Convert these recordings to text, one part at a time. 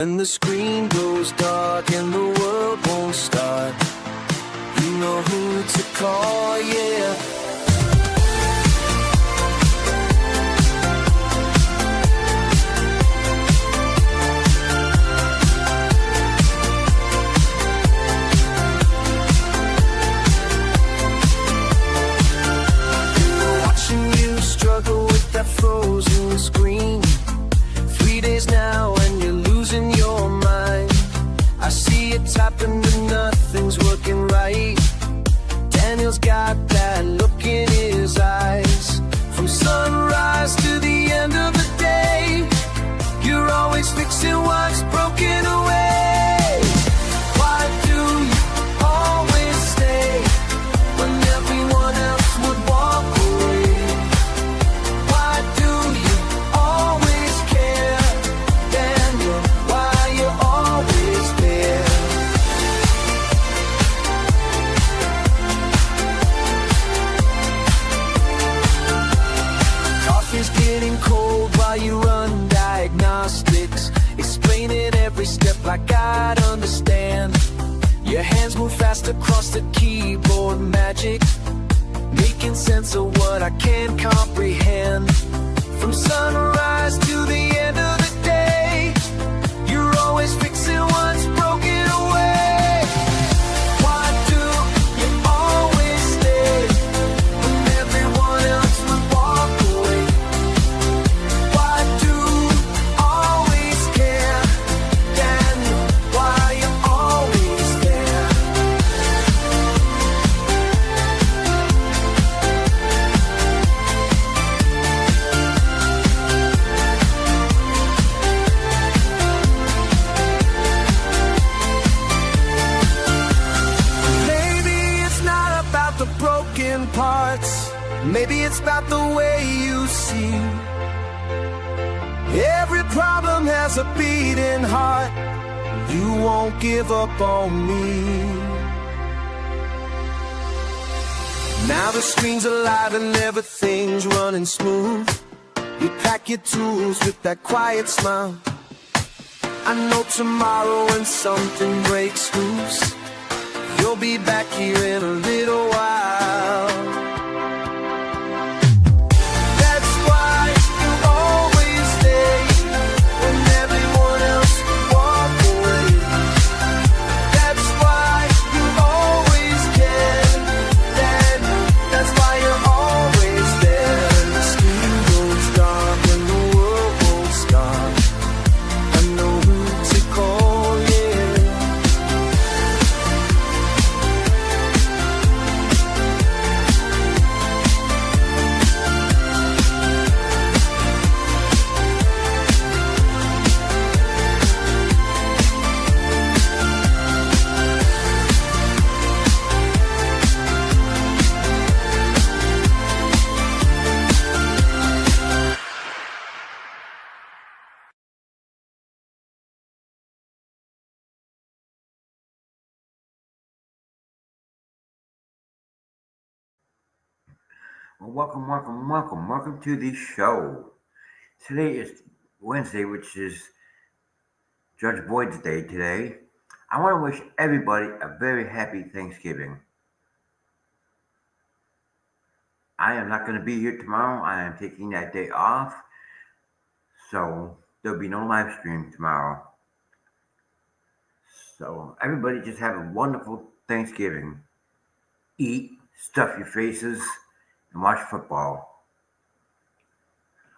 When the screen goes dark and the world won't start, you know who to call, yeah. Watching you struggle with that frozen screen. 3 days now and you're losing your mind. I see it tapping but nothing's working right. Daniel's got that look in his eyes. From sunrise to the end of the day, you're always fixing what's broken away. Why do you always stay when everyone else would walk away? Why do you always care, Daniel? Why you're always there? Coffee's getting cold while you run diagnostics, explaining every step like I'd understand. Your hands move fast across the keyboard, magic, making sense of what I can't comprehend. From sunrise to the end of the day, you're always fixing what's broken away. Why do you always stay when everyone else would walk away? Why do you always care, Daniel? Why you always there? Maybe it's not about the broken parts. Maybe it's about the way you see. Every problem has a beating heart. You won't give up on me. Now the screen's alive and everything's running smooth. You pack your tools with that quiet smile. I know tomorrow when something breaks loose, you'll be back here in a little while. That's why you always stay when everyone else walk away. That's why you always care, Daniel. That's why you're always there. The screen goes dark and the world won't start. I know who to call, yeah. Well, welcome to the show. Today is Wednesday, which is Judge Boyd's Day today. I want to wish everybody a very happy Thanksgiving. I am not going to be here tomorrow. I am taking that day off, so there'll be no live stream tomorrow. So everybody just have a wonderful Thanksgiving. Eat, stuff your faces, and watch football.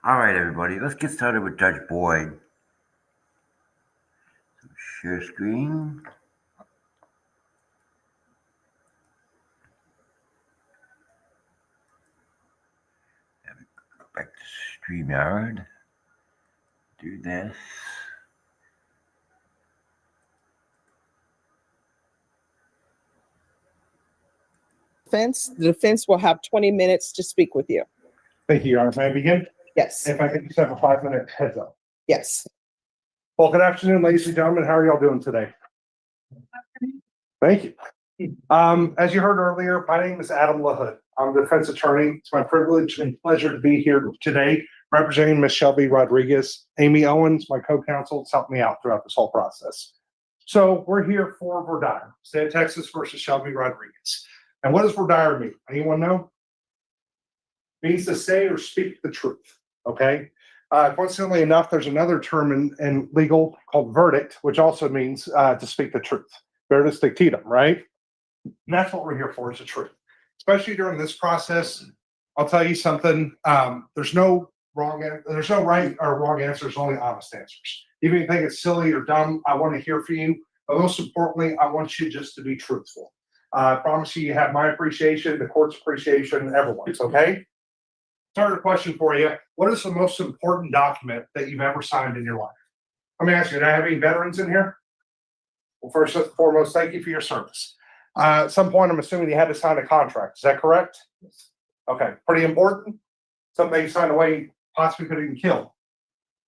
All right, everybody, let's get started with Judge Boyd. So share screen. Go back to StreamYard. Do this. The defense will have 20 minutes to speak with you. Thank you, Your Honor. May I begin? Yes. If I could just have a 5-minute heads up. Yes. Well, good afternoon, ladies and gentlemen. How are y'all doing today? Thank you. As you heard earlier, my name is Adam LaHood. I'm the defense attorney. It's my privilege and pleasure to be here today representing Ms. Shelby Rodriguez. Amy Owens, my co-counsel, has helped me out throughout this whole process. So we're here for Verdire, State of Texas versus Shelby Rodriguez. And what does Verdire mean? Anyone know? It means to say or speak the truth, okay? Coincidentally enough, there's another term in legal called verdict, which also means to speak the truth. Veritas dictatum, right? And that's what we're here for, is the truth. Especially during this process, I'll tell you something. There's no right or wrong answers, only honest answers. Even if you think it's silly or dumb, I want to hear from you. But most importantly, I want you just to be truthful. I promise you have my appreciation, the court's appreciation, everyone's, okay? Start a question for you. What is the most important document that you've ever signed in your life? Let me ask you, do I have any veterans in here? Well, first and foremost, thank you for your service. At some point, I'm assuming you had to sign a contract. Is that correct? Okay, pretty important. Something you signed away, possibly could have been killed.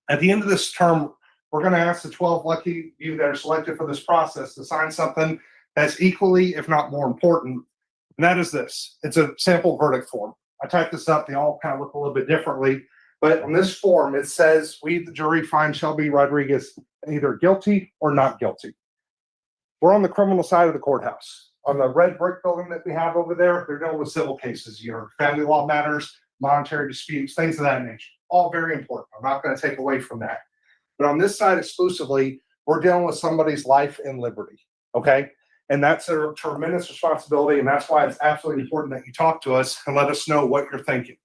At the end of this term, we're going to ask the 12 lucky you that are selected for this process to sign something that's equally, if not more important. And that is this. It's a sample verdict form. I typed this up. They all kind of look a little bit differently. But on this form, it says, we, the jury, find Shelby Rodriguez either guilty or not guilty. We're on the criminal side of the courthouse. On the red brick building that we have over there, they're dealing with civil cases, your family law matters, monetary disputes, things of that nature. All very important. I'm not going to take away from that. But on this side exclusively, we're dealing with somebody's life and liberty, okay? And that's a tremendous responsibility, and that's why it's absolutely important that you talk to us and let us know what you're thinking.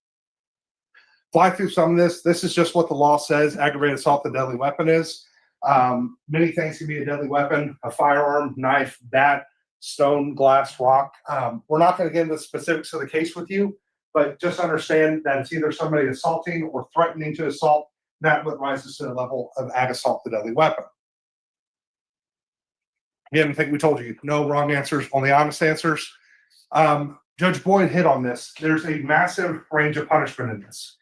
Fly through some of this. This is just what the law says aggravated assault with a deadly weapon is. Many things can be a deadly weapon: a firearm, knife, bat, stone, glass, rock. We're not going to get into the specifics of the case with you, but just understand that it's either somebody assaulting or threatening to assault. That what rises to the level of ag assault with a deadly weapon. Again, I think we told you no wrong answers, only honest answers. Judge Boyd hit on this. There's a massive range of punishment in this.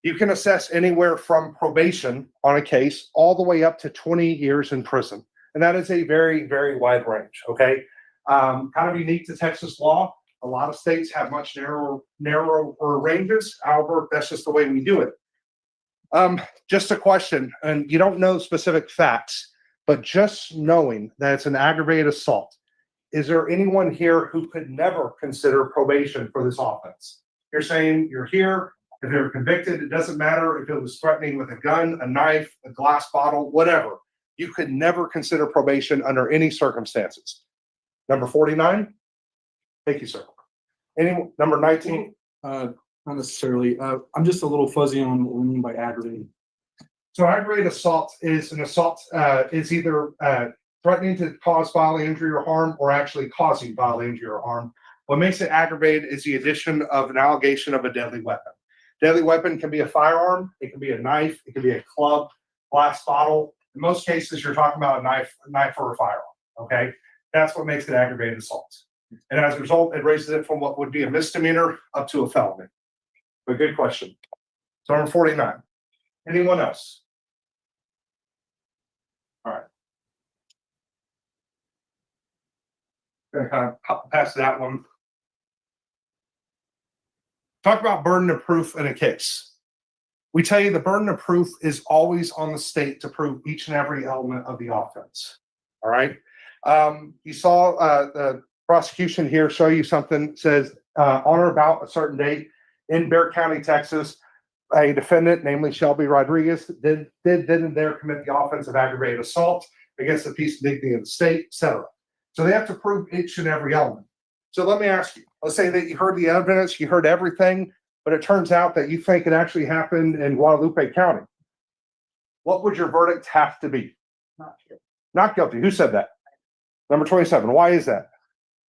You can assess anywhere from probation on a case all the way up to 20 years in prison. And that is a very, very wide range, okay? Kind of unique to Texas law. A lot of states have much narrower ranges. However, that's just the way we do it. Just a question, and you don't know specific facts, but just knowing that it's an aggravated assault, is there anyone here who could never consider probation for this offense? You're saying you're here, if they were convicted, it doesn't matter if it was threatening with a gun, a knife, a glass bottle, whatever. You could never consider probation under any circumstances. Number 49? Thank you, sir. Number 19? Not necessarily. I'm just a little fuzzy on what we mean by aggravated. So aggravated assault is an assault is either threatening to cause bodily injury or harm or actually causing bodily injury or harm. What makes it aggravated is the addition of an allegation of a deadly weapon. Deadly weapon can be a firearm, it can be a knife, it can be a club, glass bottle. In most cases, you're talking about a knife or a firearm, okay? That's what makes it aggravated assault. And as a result, it raises it from what would be a misdemeanor up to a felony. But good question. So number 49. Anyone else? All right. Gonna kind of pass that one. Talk about burden of proof in a case. We tell you the burden of proof is always on the state to prove each and every element of the offense. All right. You saw the prosecution here show you something that says on or about a certain date in Bexar County, Texas, a defendant, namely Shelby Rodriguez, did and there commit the offense of aggravated assault against the peace and dignity of the state, etc. So they have to prove each and every element. So let me ask you, let's say that you heard the evidence, you heard everything, but it turns out that you think it actually happened in Guadalupe County. What would your verdict have to be? Not guilty, Not guilty. Who said that? Number 27. Why is that?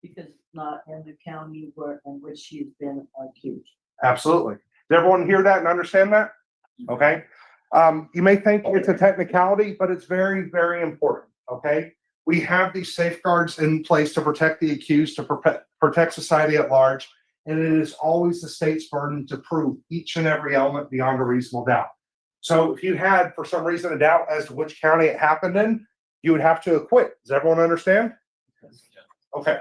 because it's not in the county in which she's been accused. Absolutely. Did everyone hear that and understand that? Okay. You may think it's a technicality, but it's very, very important. Okay. We have these safeguards in place to protect the accused, to protect society at large. And it is always the state's burden to prove each and every element beyond a reasonable doubt. So if you had, for some reason, a doubt as to which county it happened in, you would have to acquit. Does everyone understand? Okay.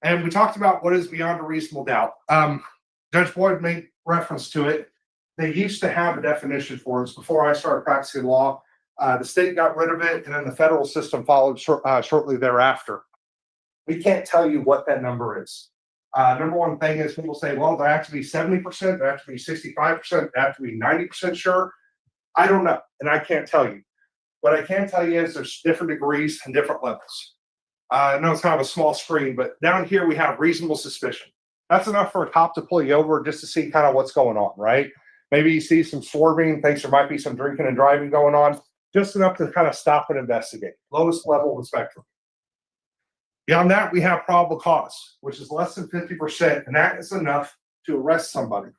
And we talked about what is beyond a reasonable doubt. Judge Boyd made reference to it. they used to have a definition for us before I started practicing law. The state got rid of it, and then the federal system followed shortly thereafter. We can't tell you what that number is. Number one thing is people say, well, they have to be 70%, they have to be 65%, they have to be 90% sure. I don't know, and I can't tell you. What I can tell you is there's different degrees and different levels. I know it's kind of a small screen, but down here we have reasonable suspicion. That's enough for a cop to pull you over just to see kind of what's going on, right? Maybe you see some swerving, thinks there might be some drinking and driving going on, just enough to kind of stop and investigate. Lowest level of the spectrum. Beyond that, we have probable cause, which is less than 50%, and that is enough to arrest somebody.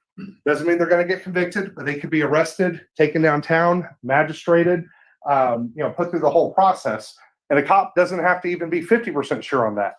Doesn't mean they're going to get convicted, but they could be arrested, taken downtown, magistrated, put through the whole process. And a cop doesn't have to even be 50% sure on that.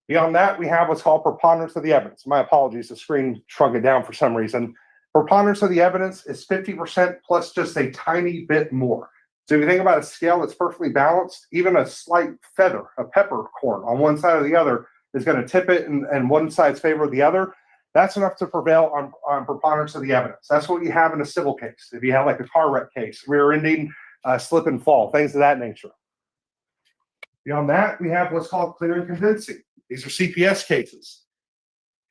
Beyond that, we have what's called preponderance of the evidence. My apologies, the screen shrunk it down for some reason. Preponderance of the evidence is 50% plus just a tiny bit more. So if you think about a scale that's perfectly balanced, even a slight feather, a peppercorn on one side or the other is going to tip it and one side's favor the other. That's enough to prevail on preponderance of the evidence. That's what you have in a civil case. If you have like a car wreck case, rear-ending, slip and fall, things of that nature. Beyond that, we have what's called clear and convincing. These are CPS cases.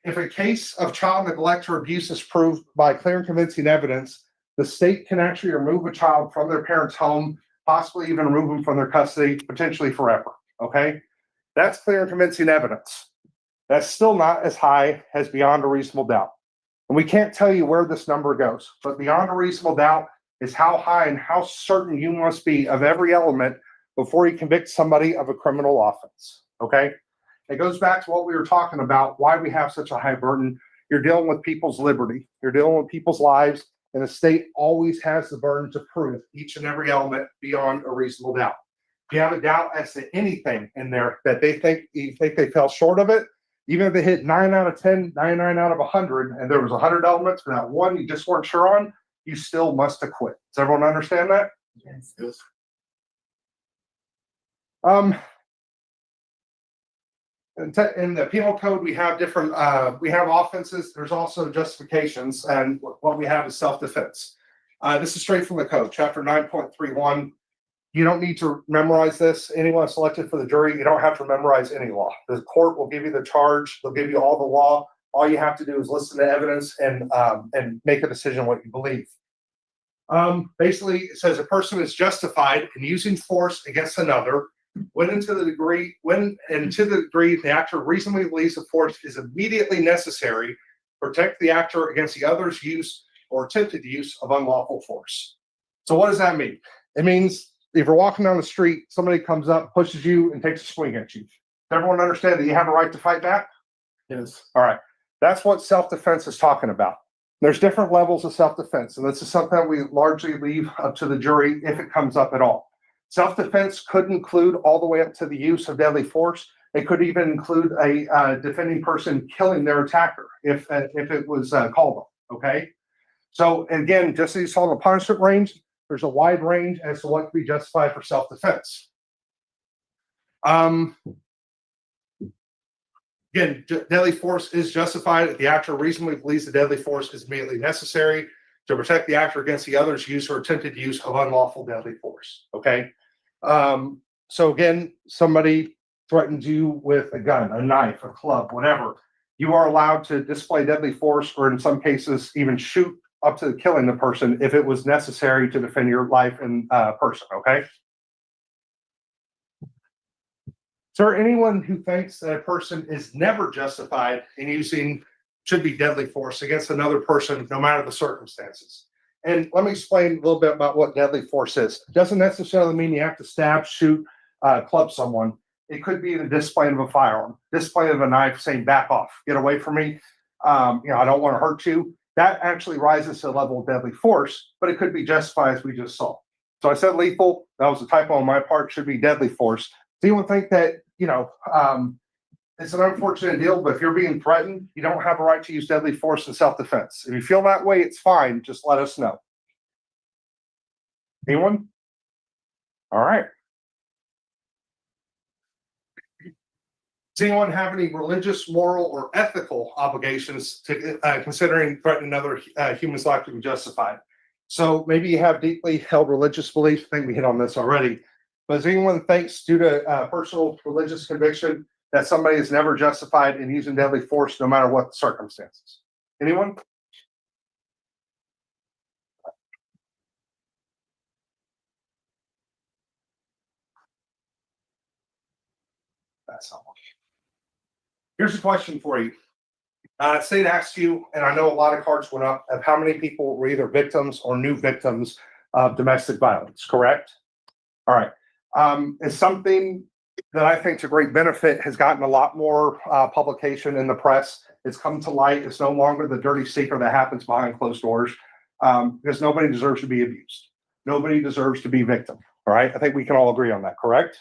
If a case of child neglect or abuse is proved by clear and convincing evidence, the state can actually remove a child from their parents' home, possibly even remove them from their custody, potentially forever. Okay? That's clear and convincing evidence. That's still not as high as beyond a reasonable doubt. And we can't tell you where this number goes, but beyond a reasonable doubt is how high and how certain you must be of every element before you convict somebody of a criminal offense. Okay? It goes back to what we were talking about, why we have such a high burden. You're dealing with people's liberty. You're dealing with people's lives. And the state always has the burden to prove each and every element beyond a reasonable doubt. If you have a doubt as to anything in there that you think they fell short of it, even if they hit 9 out of 10, 99 out of 100, and there was 100 elements, but that one you just weren't sure on, you still must acquit. Does everyone understand that? Yes. In the penal code, we have different, we have offenses. There's also justifications, and what we have is self-defense. This is straight from the code, chapter 9.31. You don't need to memorize this. Anyone selected for the jury, you don't have to memorize any law. The court will give you the charge. They'll give you all the law. All you have to do is listen to evidence and make a decision what you believe. Basically, it says a person is justified in using force against another when and to the degree the actor reasonably believes the force is immediately necessary to protect the actor against the other's use or attempted use of unlawful force. So what does that mean? It means if you're walking down the street, somebody comes up, pushes you, and takes a swing at you. Does everyone understand that you have a right to fight back? Yes. All right. That's what self-defense is talking about. There's different levels of self-defense, and this is something we largely leave up to the jury if it comes up at all. Self-defense could include all the way up to the use of deadly force. It could even include a defending person killing their attacker if it was called on, okay? So again, just as you saw in the punishment range, there's a wide range as to what can be justified for self-defense. Again, deadly force is justified if the actor reasonably believes the deadly force is immediately necessary to protect the actor against the other's use or attempted use of unlawful deadly force, okay? So again, somebody threatens you with a gun, a knife, a club, whatever. You are allowed to display deadly force or in some cases even shoot up to killing the person if it was necessary to defend your life and person, okay? Is there anyone who thinks that a person is never justified in using should be deadly force against another person, no matter the circumstances? And let me explain a little bit about what deadly force is. It doesn't necessarily mean you have to stab, shoot, club someone. It could be the displaying of a firearm, displaying of a knife, saying back off, get away from me. I don't want to hurt you. That actually rises to the level of deadly force, but it could be justified as we just saw. So I said lethal. That was a typo on my part. Should be deadly force. So you would think that, it's an unfortunate deal, but if you're being threatened, you don't have a right to use deadly force in self-defense. If you feel that way, it's fine. Just let us know. Anyone? All right. Does anyone have any religious, moral, or ethical obligations to considering threatening another human's life to be justified? So maybe you have deeply held religious beliefs. I think we hit on this already. But does anyone thinks due to personal religious conviction that somebody is never justified in using deadly force no matter what the circumstances? Anyone? That's not one. Here's a question for you. State asks you, and I know a lot of cards went up, of how many people were either victims or new victims of domestic violence, correct? All right. It's something that I think to great benefit has gotten a lot more publication in the press. It's come to light. It's no longer the dirty secret that happens behind closed doors, because nobody deserves to be abused. Nobody deserves to be victim. All right. I think we can all agree on that, correct?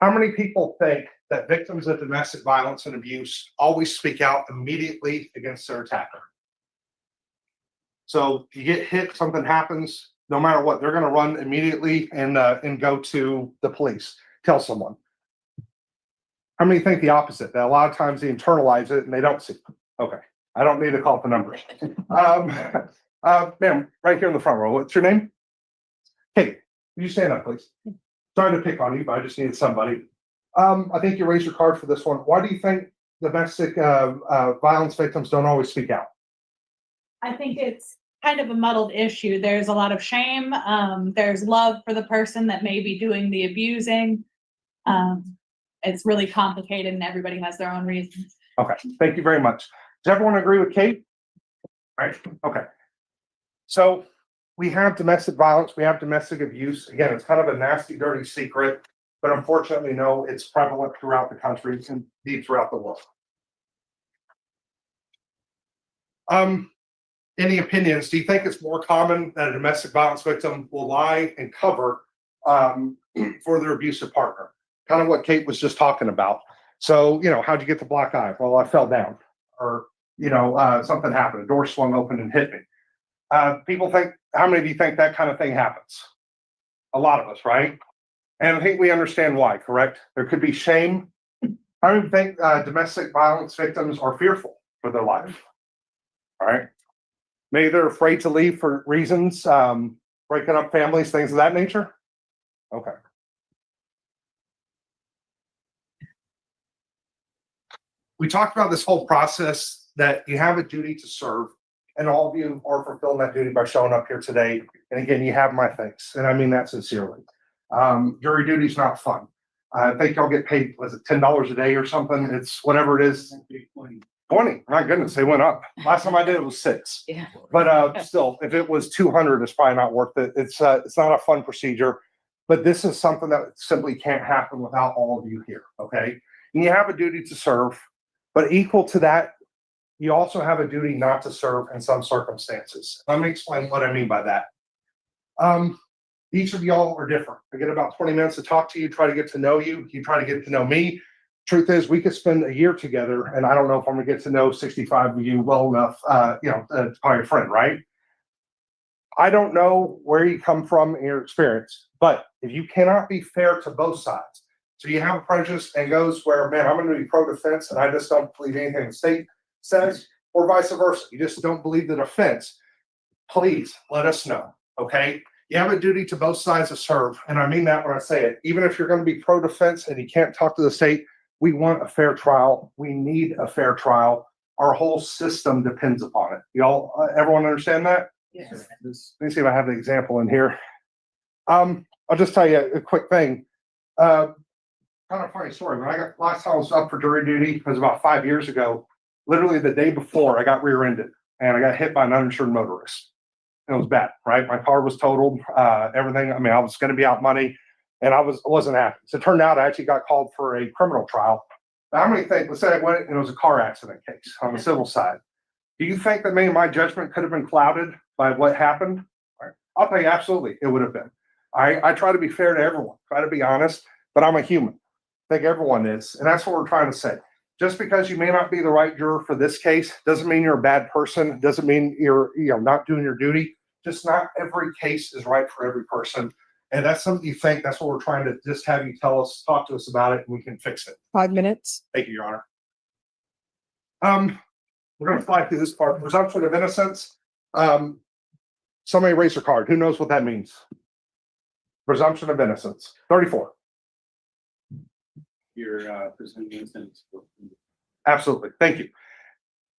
How many people think that victims of domestic violence and abuse always speak out immediately against their attacker? So you get hit, something happens, no matter what, they're going to run immediately and go to the police, tell someone. How many think the opposite? That a lot of times they internalize it and they don't see it? Okay, I don't need to call up the numbers. Ma'am, right here in the front row, what's your name? Kate, will you stand up, please? Sorry to pick on you, but I just needed somebody. I think you raised your card for this one. Why do you think domestic violence victims don't always speak out? I think it's kind of a muddled issue. There's a lot of shame. There's love for the person that may be doing the abusing. It's really complicated and everybody has their own reasons. Okay, thank you very much. Does everyone agree with Kate? All right, okay. So we have domestic violence, we have domestic abuse. Again, it's kind of a nasty, dirty secret, but unfortunately, no, it's prevalent throughout the country and indeed throughout the world. Any opinions? Do you think it's more common that a domestic violence victim will lie and cover for their abusive partner? Kind of what Kate was just talking about. So, how'd you get the black eye? Well, I fell down, or, something happened. A door swung open and hit me. People think, how many of you think that kind of thing happens? A lot of us, right? And I think we understand why, correct? There could be shame. How many think domestic violence victims are fearful for their life? All right. Maybe they're afraid to leave for reasons, breaking up families, things of that nature. Okay. We talked about this whole process that you have a duty to serve, and all of you are fulfilling that duty by showing up here today. And again, you have my thanks, and I mean that sincerely. Jury duty is not fun. I think y'all get paid, was it $10 a day or something? It's whatever it is. 20. My goodness, they went up. Last time I did it was 6. Yeah. But still, if it was 200, it's probably not worth it. It's not a fun procedure, but this is something that simply can't happen without all of you here. Okay, and you have a duty to serve, but equal to that, you also have a duty not to serve in some circumstances. Let me explain what I mean by that. Each of y'all are different. I get about 20 minutes to talk to you, try to get to know you. You try to get to know me. Truth is, we could spend a year together, and I don't know if I'm gonna get to know 65 of you well enough, to call your friend, right? I don't know where you come from in your experience, but if you cannot be fair to both sides, so you have a prejudice and goes where, man, I'm gonna be pro-defense, and I just don't believe anything the state says, or vice versa. You just don't believe the defense. Please let us know, okay? You have a duty to both sides to serve, and I mean that when I say it. Even if you're gonna be pro-defense and you can't talk to the state, we want a fair trial. We need a fair trial. Our whole system depends upon it. Y'all, everyone understand that? Yes. Let me see if I have the example in here. I'll just tell you a quick thing. Kind of funny story. When I got last time I was up for jury duty, it was about 5 years ago. Literally the day before, I got rear-ended and I got hit by an uninsured motorist. It was bad, right? My car was totaled. Everything. I mean, I was going to be out money. And I wasn't happy. So it turned out I actually got called for a criminal trial. Now, how many think, let's say I went and it was a car accident case on the civil side. Do you think that maybe my judgment could have been clouded by what happened? Right. I'll tell you, absolutely, it would have been. I try to be fair to everyone, try to be honest, but I'm a human. I think everyone is. And that's what we're trying to say. Just because you may not be the right juror for this case doesn't mean you're a bad person, doesn't mean you're not doing your duty. Just not every case is right for every person. and that's something you think, that's what we're trying to just have you talk to us about it, and we can fix it. 5 minutes. Thank you, Your Honor. We're gonna fly through this part. Presumption of innocence. Somebody raise your card. Who knows what that means? Presumption of innocence. 34. You're presenting innocence. Absolutely. Thank you.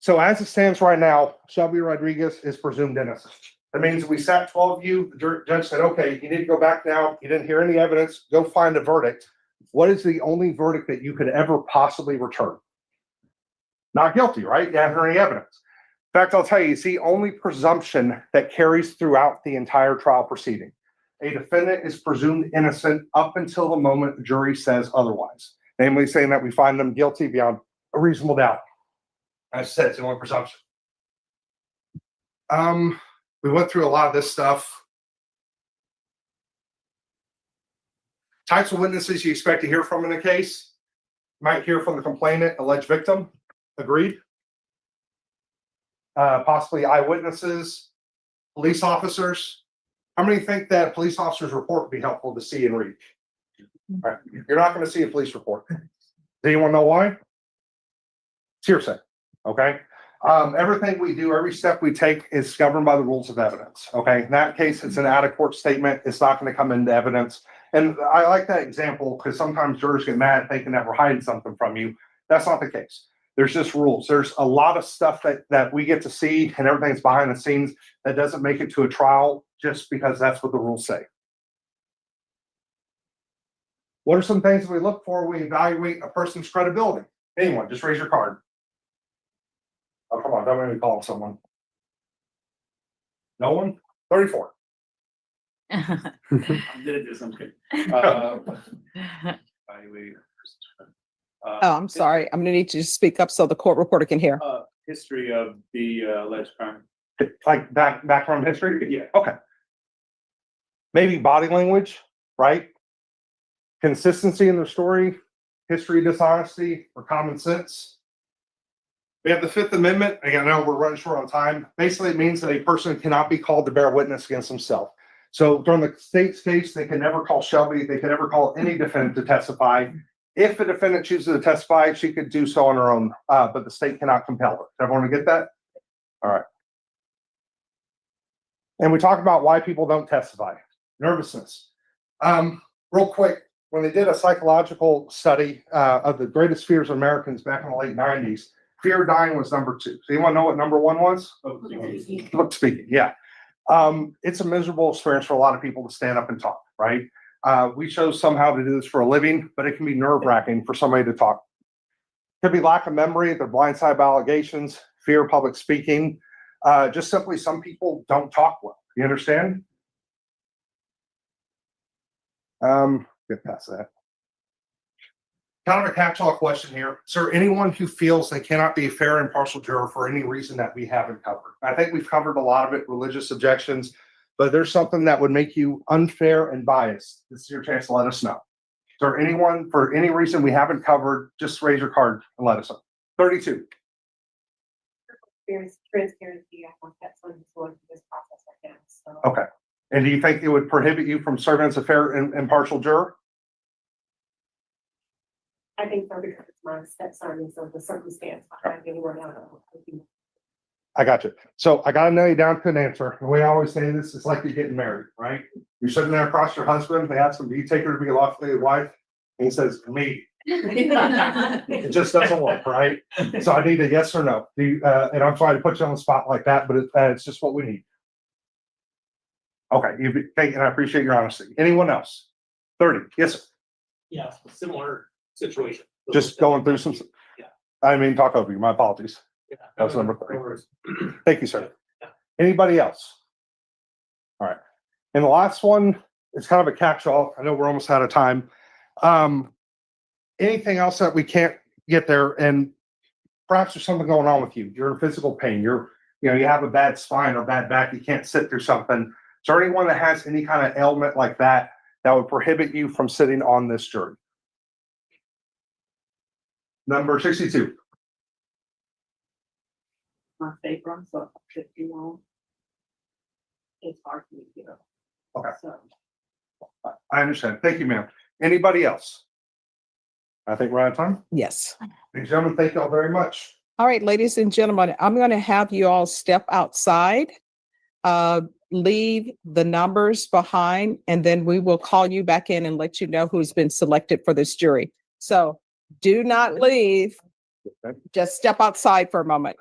So as it stands right now, Shelby Rodriguez is presumed innocent. That means we sat 12 of you, the judge said, okay, you need to go back now. You didn't hear any evidence. Go find a verdict. What is the only verdict that you could ever possibly return? Not guilty, right? You haven't heard any evidence. In fact, I'll tell you, it's the only presumption that carries throughout the entire trial proceeding. A defendant is presumed innocent up until the moment the jury says otherwise, namely saying that we find them guilty beyond a reasonable doubt. As I said, it's the only presumption. We went through a lot of this stuff. Types of witnesses you expect to hear from in a case. Might hear from the complainant, alleged victim. Agreed. Possibly eyewitnesses, police officers. How many think that a police officer's report would be helpful to see and read? All right. You're not going to see a police report. Do anyone know why? It's hearsay. Okay. Everything we do, every step we take is governed by the rules of evidence. Okay. In that case, it's an out of court statement. It's not going to come into evidence. And I like that example because sometimes jurors get mad thinking that we're hiding something from you. That's not the case. There's just rules. There's a lot of stuff that we get to see and everything's behind the scenes that doesn't make it to a trial just because that's what the rules say. What are some things that we look for when we evaluate a person's credibility? Anyone, just raise your card. Oh, come on, don't make me call someone. No one? 34. I'm good at this. I'm good. Evaluate. Oh, I'm sorry. I'm gonna need you to speak up so the court reporter can hear. History of the alleged crime. Like background history? Yeah. Okay. Maybe body language, right? Consistency in their story, history of dishonesty, or common sense. We have the Fifth Amendment. Again, I know we're running short on time. Basically, it means that a person cannot be called to bear witness against himself. So during the state's case, they can never call Shelby. They can never call any defendant to testify. If a defendant chooses to testify, she could do so on her own, but the state cannot compel her. Does everyone get that? All right. And we talk about why people don't testify. Nervousness. Real quick, when they did a psychological study of the greatest fears of Americans back in the late 90s, fear of dying was number 2. So you want to know what number 1 was? Public speaking, yeah. It's a miserable experience for a lot of people to stand up and talk, right? We chose somehow to do this for a living, but it can be nerve-wracking for somebody to talk. It could be lack of memory, they're blindsided by allegations, fear of public speaking. Just simply some people don't talk well. You understand? Get past that. Kind of a catch-all question here. Is there anyone who feels they cannot be a fair and impartial juror for any reason that we haven't covered? I think we've covered a lot of it, religious objections, but there's something that would make you unfair and biased. This is your chance to let us know. Is there anyone, for any reason we haven't covered, just raise your card and let us know. 32. Transparency, I want that going through this process right now. So. Okay. And do you think it would prohibit you from serving as a fair and impartial juror? I think so because it's my stepson, and so the circumstance behind anyone else. I got you. So I got to nail you down to an answer. The way I always say this, it's like you're getting married, right? You're sitting there across your husband. They ask him, do you take her to be a lawfully wife? And he says, me. It just doesn't work, right? So I need a yes or no. Do you, and I'm sorry to put you on the spot like that, but it's just what we need. Okay, and I appreciate your honesty. Anyone else? 30. Yes, sir. Yeah, similar situation. Just going through some. Yeah. I mean, talk over you. My apologies. Yeah. That's number 30. Thank you, sir. Anybody else? All right. And the last one is kind of a catch-all. I know we're almost out of time. Anything else that we can't get there, and perhaps there's something going on with you. You're in physical pain. You have a bad spine or bad back. You can't sit through something. Is there anyone that has any kind of ailment like that that would prohibit you from sitting on this jury? Number 62. My sacrum, so 51. It's hard for me to get up. Okay. So. I understand. Thank you, ma'am. Anybody else? I think we're out of time. Yes. Ladies and gentlemen, thank you all very much. All right, ladies and gentlemen, I'm going to have you all step outside, leave the numbers behind, and then we will call you back in and let you know who's been selected for this jury. So do not leave. Just step outside for a moment.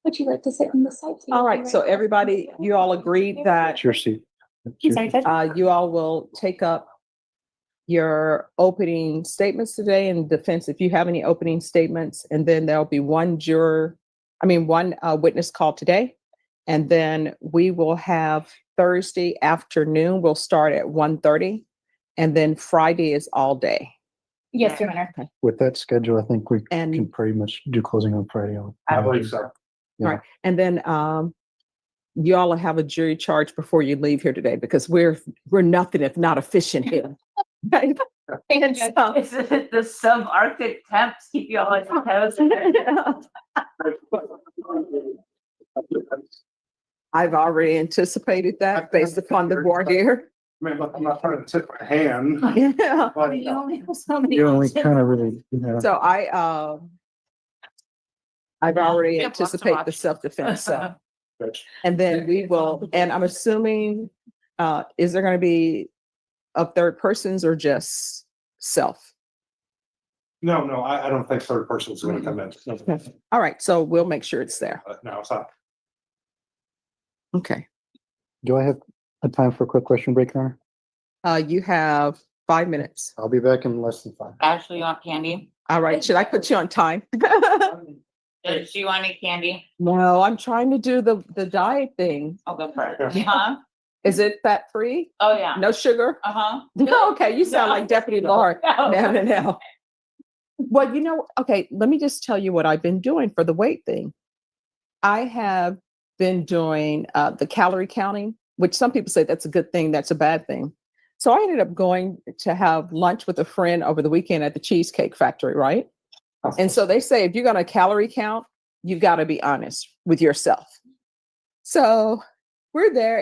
Would you like to sit on the side? All right, so everybody, you all agreed that It's your seat. you all will take up your opening statements today in defense, if you have any opening statements, and then there'll be one witness call today. And then we will have Thursday afternoon, we'll start at 1:30, and then Friday is all day. Yes, Your Honor. With that schedule, I think we And- can pretty much do closing on Friday. I believe so. Yeah. Right, and then you all will have a jury charge before you leave here today, because we're nothing if not efficient here. Right? And so- Is it the subarctic temps keep you all on your toes? I've already anticipated that based upon the voir dire. I mean, look, I'm not trying to tip my hand, Yeah, but You only have so many You only options. kind of really, so I've already You have lots of anticipated the options. self-defense, so. And then we will, and I'm assuming, is there gonna be of third persons or just self? no, I don't think third person's gonna come in. No, All right, so we'll make sure it's there. No, it's not. Okay. do I have a time for a quick question break, Your Honor? You have 5 minutes. I'll be back in less than 5. Ashley, you want candy? All right, should I put you on time? Does she want any candy? No, I'm trying to do the diet thing. I'll go for it. Yeah. Huh? Is it fat free? Oh, yeah. No sugar? Uh-huh. No, okay, you sound like Deputy Laura. No. Well, okay, let me just tell you what I've been doing for the weight thing. I have been doing the calorie counting, which some people say that's a good thing, that's a bad thing. So I ended up going to have lunch with a friend over the weekend at the Cheesecake Factory, right? And so they say, if you're going to calorie count, you've got to be honest with yourself. So we're there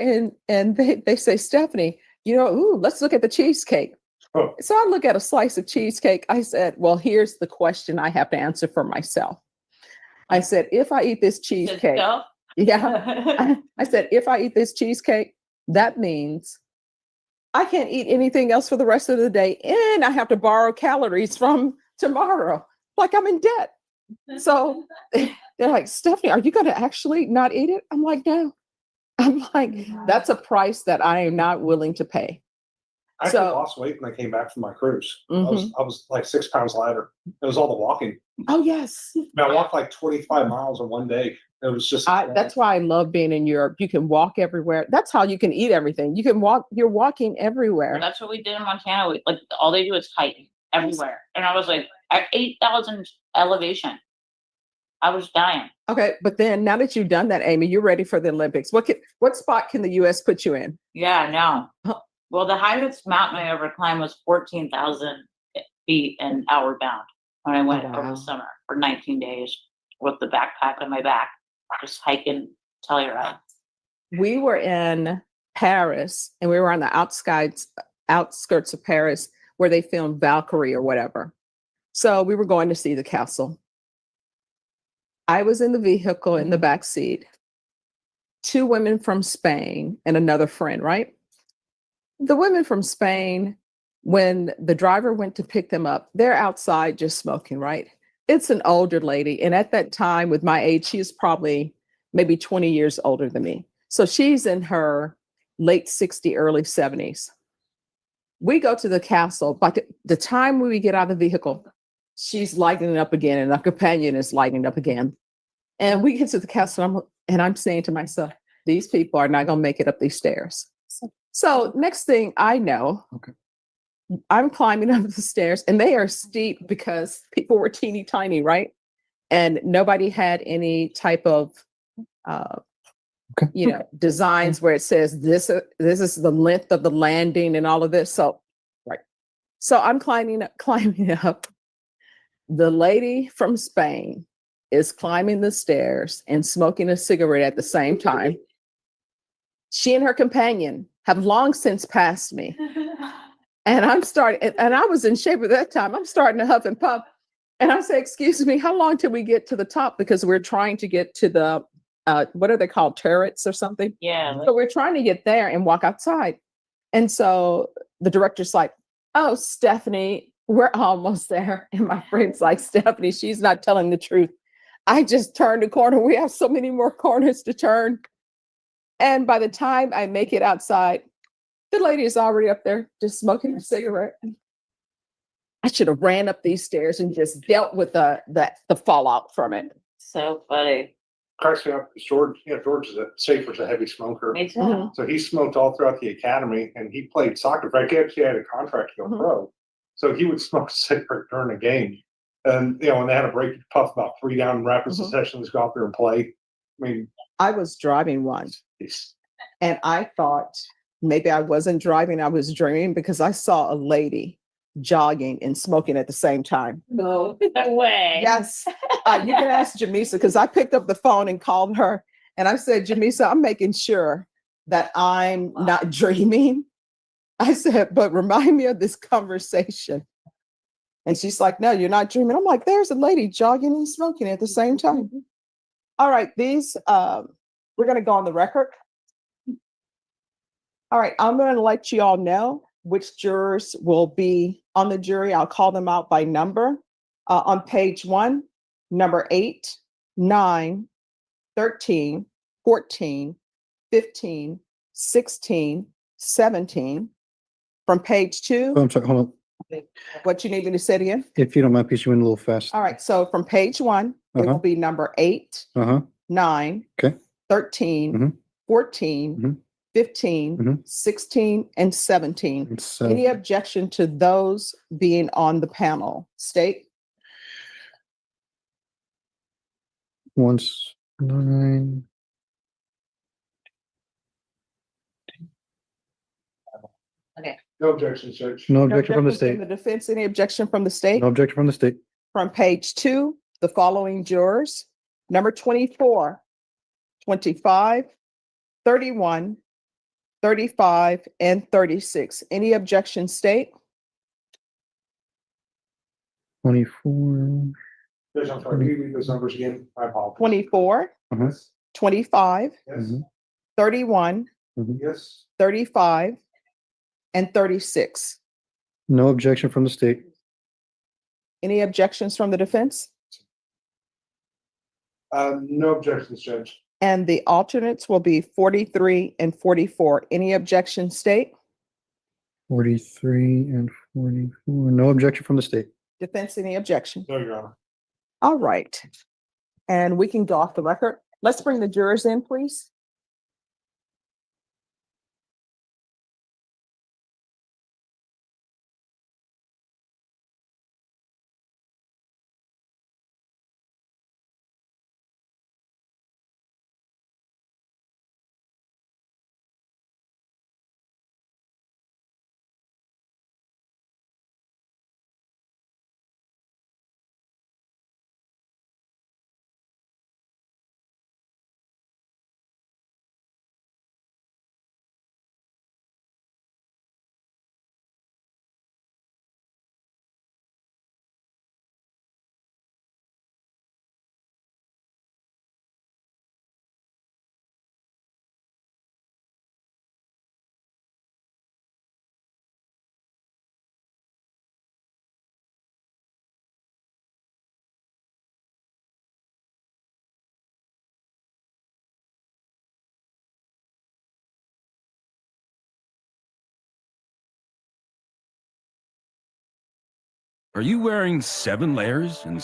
and they say, Stephanie, let's look at the cheesecake. Oh. So I look at a slice of cheesecake. I said, well, here's the question I have to answer for myself. I said, if I eat this cheesecake, yeah, I said, if I eat this cheesecake, that means I can't eat anything else for the rest of the day. And I have to borrow calories from tomorrow. Like I'm in debt. So they're like, Stephanie, are you going to actually not eat it? I'm like, no. I'm like, that's a price that I am not willing to pay. I So- actually lost weight when I came back from my cruise. Mhm. I was like 6 pounds lighter. It was all the walking. Oh, yes. I mean, I walked like 25 miles in one day. It was just. That's why I love being in Europe. You can walk everywhere. That's how you can eat everything. You can walk, you're walking everywhere. That's what we did in Montana. Like all they do is hike everywhere. And I was like, at 8,000 elevation. I was dying. Okay. But then now that you've done that, Amy, you're ready for the Olympics. What spot can the US put you in? Yeah, no. Huh. Well, the highest mountain I ever climbed was 14,000 feet and outward bound when I went over Wow. the summer for 19 days with the backpack on my back, just hiking Telluride. We were in Paris and we were on the outskirts of Paris where they filmed Valkyrie or whatever. So we were going to see the castle. I was in the vehicle in the back seat, 2 women from Spain and another friend, right? The women from Spain, when the driver went to pick them up, they're outside just smoking, right? It's an older lady. And at that time, with my age, she's probably maybe 20 years older than me. So she's in her late 60s, early 70s. We go to the castle, but the time we get out of the vehicle, she's lighting up again and our companion is lighting up again. And we get to the castle and I'm saying to myself, these people are not going to make it up these stairs. So next thing I know, Okay. I'm climbing up the stairs and they are steep because people were teeny tiny, right? And nobody had any type of, designs where it says this is the length of the landing and all of this. So, right. So I'm climbing up. The lady from Spain is climbing the stairs and smoking a cigarette at the same time. She and her companion have long since passed me. And I was in shape at that time. I'm starting to huff and puff. And I say, excuse me, how long till we get to the top? Because we're trying to get to the, what are they called? Turrets or something? Yeah. So we're trying to get there and walk outside. And so the director's like, oh, Stephanie, We're almost there. And my friend's like, Stephanie, she's not telling the truth. I just turned the corner. We have so many more corners to turn. And by the time I make it outside, the lady is already up there just smoking a cigarette. I should have ran up these stairs and just dealt with the fallout from it. So funny. Cracks me up, because George, George is Safer's a heavy smoker. Me too. Mhm. So he smoked all throughout the academy and he played soccer. Frank actually had a contract to go Mhm. pro. So he would smoke a cigarette during a game. And, when they had a break, he'd puff about 3 down in rapid Mhm. succession, just go out there and play. I mean, I was driving one it's, and I thought maybe I wasn't driving, I was dreaming because I saw a lady jogging and smoking at the same time. No way. Yes, you can ask Jamisa because I picked up the phone and called her and I said, Jamisa, I'm making sure that I'm not dreaming. I said, but remind me of this conversation. And she's like, no, you're not dreaming. I'm like, there's a lady jogging and smoking at the same time. All right, these, we're going to go on the record. All right, I'm going to let you all know which jurors will be on the jury. I'll call them out by number. On page 1, number 8, 9, 13, 14, 15, 16, 17. From page 2, Oh, I'm sorry, hold on. what you need me to say again? If you don't mind, please, you went a little fast. All right, so from page 1, it will Uh-huh. be number 8, Uh-huh. 9, Okay. 13, Mhm. 14, Mhm. 15, Mhm. 16, and 17. It's, Any objection to those being on the panel? State. once, 9. no objections, Judge. No No objection from the objections state. the defense. Any objection from the state? No objection from the state. From page 2, the following jurors: number 24, 25, 31, 35, and 36. Any objection, state? 24. Judge, I'm sorry, can you read those numbers again? I apologize. 24, Uh-huh. 25, Yes, Mhm. 31, yes, 35, and 36. No objection from the state. Any objections from the defense? no objections, Judge. And the alternates will be 43 and 44. Any objection, state? 43 and 44. No objection from the state. Defense, any objection? No, Your Honor. All right. And we can go off the record. Let's bring the jurors in, please. Are you wearing 7 layers and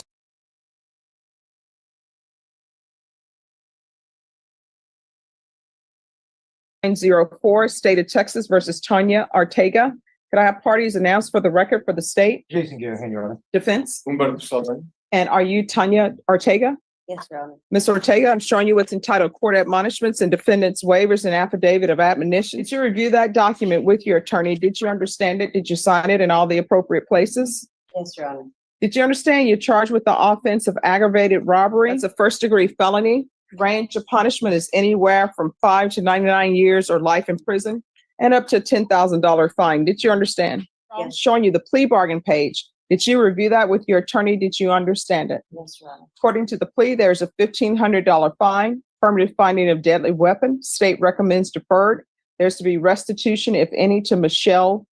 904, State of Texas versus Tanya Ortega. Could I have parties announced for the record for the state? Jason Gahan, Your Honor. Defense? Umberto Sullivan. And are you Tanya Ortega? Yes, Your Honor. Ms. Ortega, I'm showing you what's entitled Court Admonishments and Defendants Waivers and Affidavit of Admonition. Did you review that document with your attorney? Did you understand it? Did you sign it in all the appropriate places? Yes, Your Honor. Did you understand you're charged with the offense of aggravated robbery? It's a first-degree felony. Range of punishment is anywhere from 5 to 99 years or life in prison and up to a $10,000 fine. Did you understand? I'm Yes. showing you the plea bargain page. Did you review that with your attorney? Did you understand it? Yes, Your Honor. According to the plea, there's a $1,500 fine, affirmative finding of deadly weapon. State recommends deferred. There's to be restitution, if any, to Michelle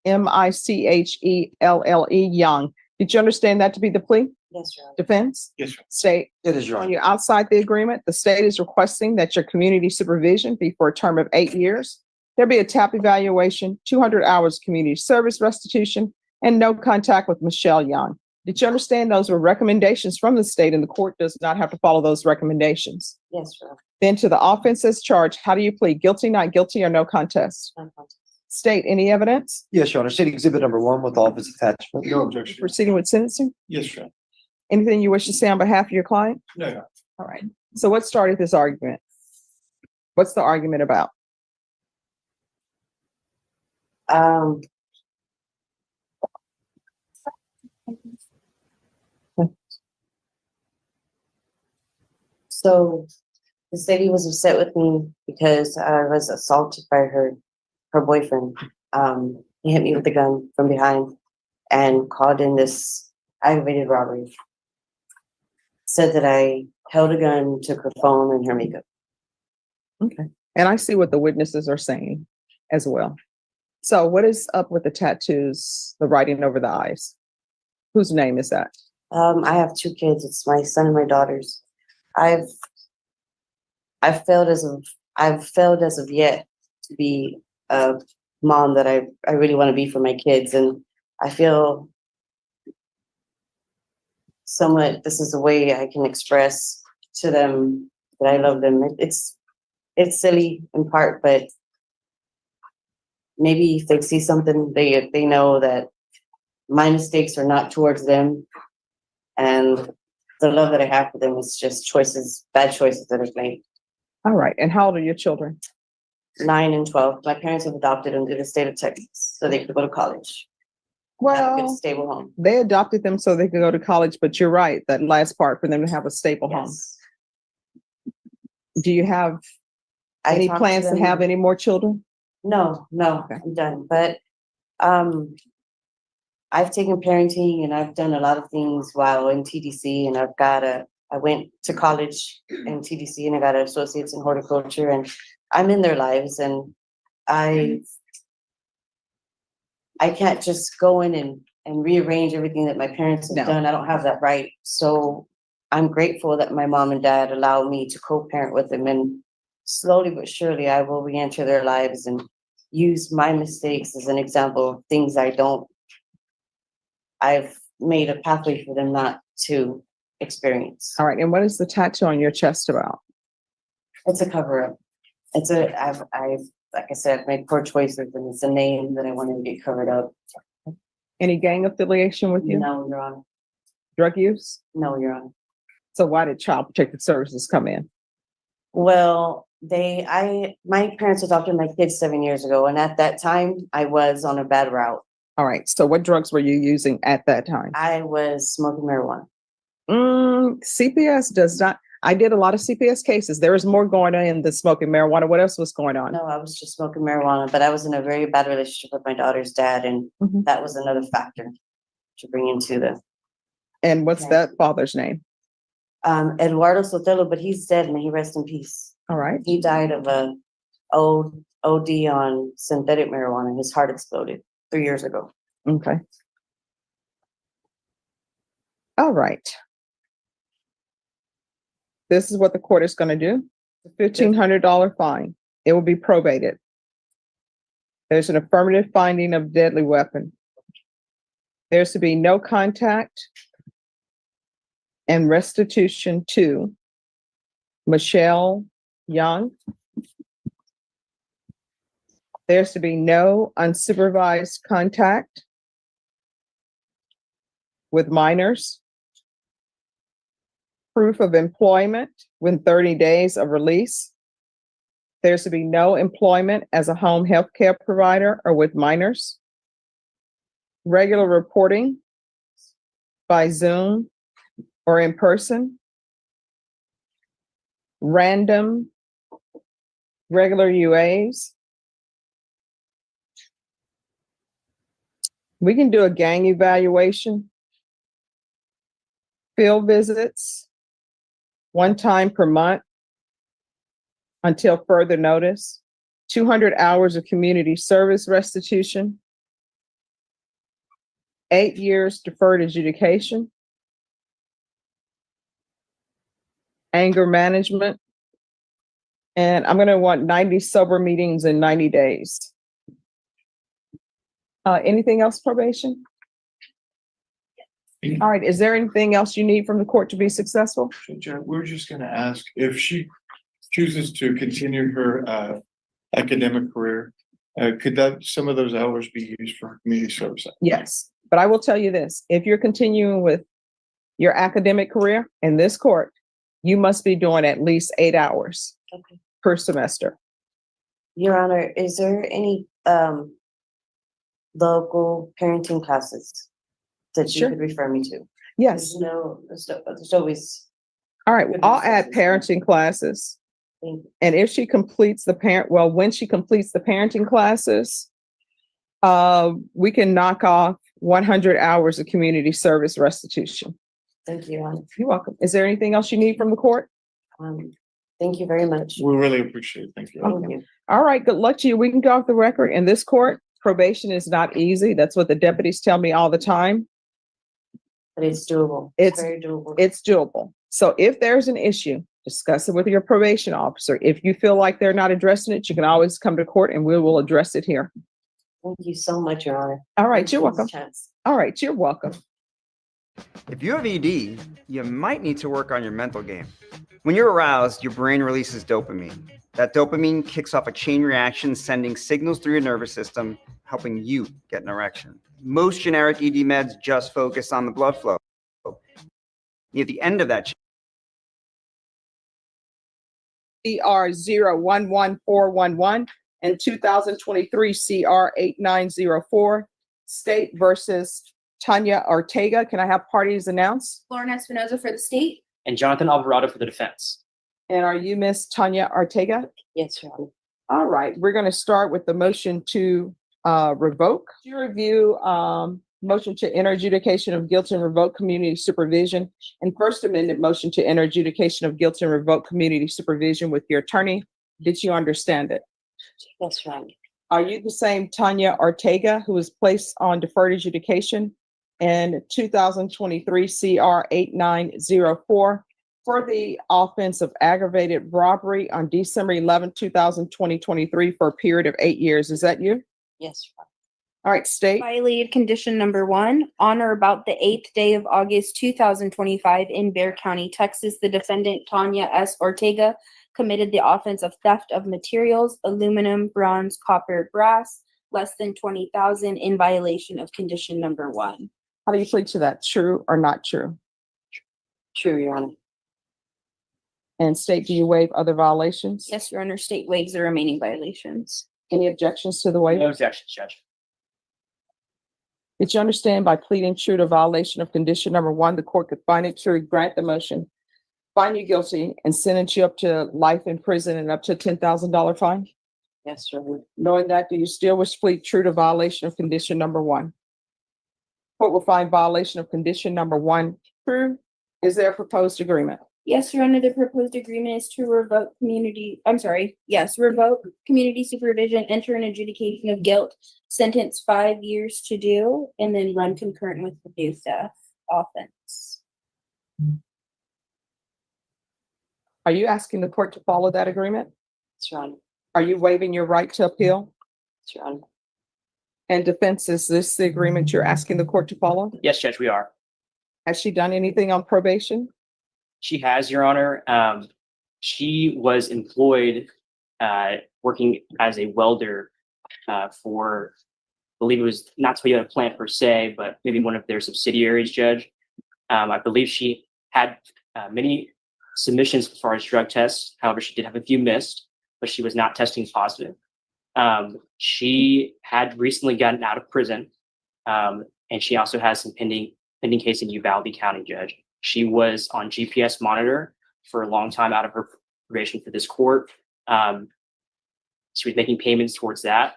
Michelle Young. Did you understand that to be the plea? Yes, Your Honor. Defense? Yes, sir. State? It is, Your When Honor. you're outside the agreement, the state is requesting that your community supervision be for a term of 8 years. There be a TAP evaluation, 200 hours community service restitution, and no contact with Michelle Young. Did you understand those were recommendations from the state and the court does not have to follow those recommendations? Yes, Your Honor. Then to the offenses charged, how do you plead? Guilty, not guilty, or no contest? No contest. State, any evidence? Yes, Your Honor. State Exhibit number 1 with all of its attachment. No objection. Proceeding with sentencing? Yes, Your Honor. Anything you wish to say on behalf of your client? No, Your Honor. All right. So what started this argument? What's the argument about? So the lady was upset with me because I was assaulted by her boyfriend. He hit me with a gun from behind and called in this aggravated robbery. Said that I held a gun, took her phone and her makeup. Okay. And I see what the witnesses are saying as well. So what is up with the tattoos, the writing over the eyes? Whose name is that? I have 2 kids. It's my son and my daughters. I've failed as of yet to be a mom that I really want to be for my kids. And I feel somewhat this is a way I can express to them that I love them. It's silly in part, but maybe if they see something, they know that my mistakes are not towards them. And the love that I have for them is just choices, bad choices that I've made. All right. And how old are your children? 9 and 12. My parents have adopted them to the state of Texas so they could go to college. Have a good Well, stable home. they adopted them so they could go to college, but you're right, that last part for them to have a stable home. Yes. Do you have I any talked plans to them- have any more children? No, Okay. I'm done. But I've taken parenting and I've done a lot of things while in TDC, and I went to college in TDC and I got an associates in horticulture, and I'm in their lives, and I can't just go in and rearrange everything that my parents have No. done. I don't have that right. So I'm grateful that my mom and dad allow me to co-parent with them, and slowly but surely I will re-enter their lives and use my mistakes as an example of things I've made a pathway for them not to experience. All right. And what is the tattoo on your chest about? It's a cover up. I've like I said, I've made poor choices, and it's a name that I wanted to get covered up. Any gang affiliation with you? No, Your Honor. Drug use? No, Your Honor. So why did Child Protective Services come in? Well, my parents adopted my kids 7 years ago, and at that time I was on a bad route. All right. So what drugs were you using at that time? I was smoking marijuana. CPS does not. I did a lot of CPS cases. There was more going on than smoking marijuana. What else was going on? No, I was just smoking marijuana, but I was in a very bad relationship with my daughter's dad, and Mhm. that was another factor to bring into the And what's Yeah. that father's name? Eduardo Sotelo, but he's dead, and he rests in peace. All right. He died of a OD on synthetic marijuana. His heart exploded 3 years ago. Okay. All right. This is what the court is going to do. $1,500 fine. It will be probated. There's an affirmative finding of deadly weapon. There's to be no contact and restitution to Michelle Young. There's to be no unsupervised contact with minors. Proof of employment within 30 days of release. There's to be no employment as a home health care provider or with minors. Regular reporting by Zoom or in person. Random regular UAs. We can do a gang evaluation. Field visits, 1 time per month until further notice. 200 hours of community service restitution. 8 years deferred adjudication, anger management, and I'm going to want 90 sober meetings in 90 days. Anything else, probation? All right, is there anything else you need from the court to be successful? We're just gonna ask if she chooses to continue her academic career, could some of those hours be used for community service? Yes, but I will tell you this, if you're continuing with your academic career in this court, you must be doing at least 8 hours per semester. Your Honor, is there any local parenting classes that you Sure. could refer me to? Yes. There's always. All right, I'll add parenting classes. Thank you. And if she completes when she completes the parenting classes, we can knock off 100 hours of community service restitution. Thank you, Your Honor. You're welcome. Is there anything else you need from the court? Thank you very much. We really appreciate it. Thank you. Thank you. All right, good luck to you. We can go off the record. In this court, probation is not easy. That's what the deputies tell me all the time. But it's doable. It's very doable. It's doable. So if there's an issue, discuss it with your probation officer. If you feel like they're not addressing it, you can always come to court and we will address it here. Thank you so much, Your Honor. All right, Thank you you're for welcome. this chance. All right, you're welcome. If you have ED, you might need to work on your mental game. When you're aroused, your brain releases dopamine. That dopamine kicks off a chain reaction, sending signals through your nervous system, helping you get an erection. Most generic ED meds just focus on the blood flow. Near the end of that CR 011411 and 2023 CR 8904, State versus Tanya Ortega. Can I have parties announced? Lauren Espinoza for the state. And Jonathan Alvarado for the defense. And are you Miss Tanya Ortega? Yes, Your Honor. All right, we're going to start with the motion to revoke. To review motion to enter adjudication of guilt and revoke community supervision and First Amendment motion to enter adjudication of guilt and revoke community supervision with your attorney. Did you understand it? Yes, Your Honor. Are you the same Tanya Ortega who was placed on deferred adjudication in 2023 CR 8904 for the offense of aggravated robbery on December 11, 2023 for a period of 8 years? Is that you? Yes, Your Honor. All right, state. Violated condition number 1, on or about the 8th day of August 2025 in Bexar County, Texas, the defendant Tanya S. Ortega committed the offense of theft of materials, aluminum, bronze, copper, brass, less than 20,000 in violation of condition number 1. How do you plead to that? True or not true? True, Your Honor. And state, do you waive other violations? Yes, Your Honor, state waives the remaining violations. Any objections to the waiver? No objections, Judge. Did you understand by pleading true to violation of condition number 1, the court could find it true, grant the motion, find you guilty, and sentence you up to life in prison and up to $10,000 fine? Yes, Your Honor. Knowing that, do you still wish to plead true to violation of condition number 1? Court will find violation of condition number 1 true. Is there a proposed agreement? Yes, Your Honor, the proposed agreement is to revoke revoke community supervision, enter an adjudication of guilt, sentence 5 years to do, and then run concurrent with the new staff offense. Are you asking the court to follow that agreement? Yes, Your Honor. Are you waiving your right to appeal? Yes, Your Honor. And defense, is this the agreement you're asking the court to follow? Yes, Judge, we are. Has she done anything on probation? She has, Your Honor. She was employed working as a welder for, I believe it was not Toyota plant per se, but maybe one of their subsidiaries, Judge. I believe she had many submissions as far as drug tests. However, she did have a few missed, but she was not testing positive. She had recently gotten out of prison, and she also has some pending case in Uvalde County, Judge. She was on GPS monitor for a long time out of her probation for this court. She was making payments towards that.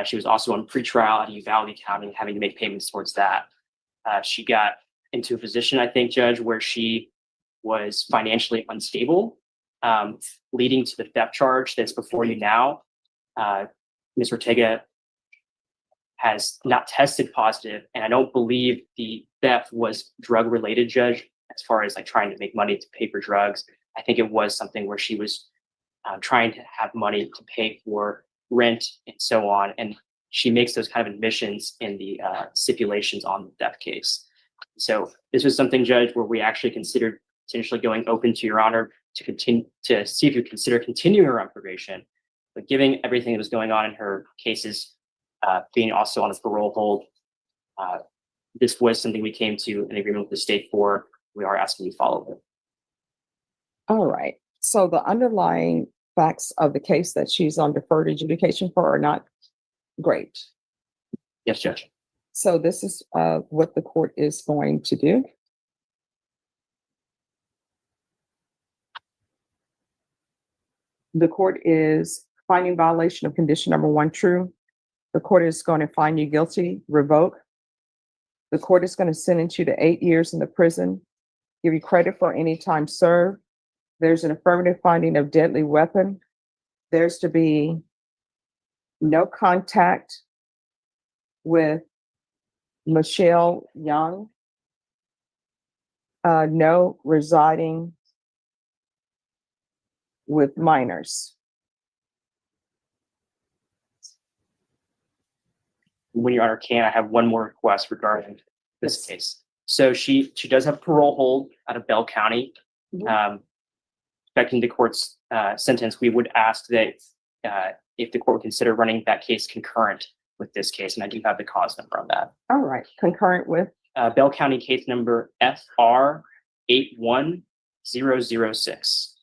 She was also on pretrial at Uvalde County, having to make payments towards that. She got into a position, I think, Judge, where she was financially unstable, leading to the theft charge that's before you now. Ms. Ortega has not tested positive, and I don't believe the theft was drug related, Judge, as far as like trying to make money to pay for drugs. I think it was something where she was trying to have money to pay for rent and so on, and she makes those kind of admissions in the stipulations on the theft case. So this was something, Judge, where we actually considered potentially going open to Your Honor to continue to see if you consider continuing her on probation, but given everything that was going on in her cases, being also on a parole hold, this was something we came to an agreement with the state for. We are asking you to follow it. All right. So the underlying facts of the case that she's on deferred adjudication for are not great. Yes, Judge. So this is what the court is going to do. The court is finding violation of condition number 1 true. The court is going to find you guilty, revoke. The court is going to sentence you to 8 years in the prison, give you credit for any time served. There's an affirmative finding of deadly weapon. There's to be no contact with Michelle Young, no residing with minors. When Your Honor can, I have one more request regarding this case. So she does have parole hold out of Bell County. Expecting the court's sentence, we would ask that if the court would consider running that case concurrent with this case, and I do have the cause number on that. All right, concurrent with? Bell County case number FR 81006.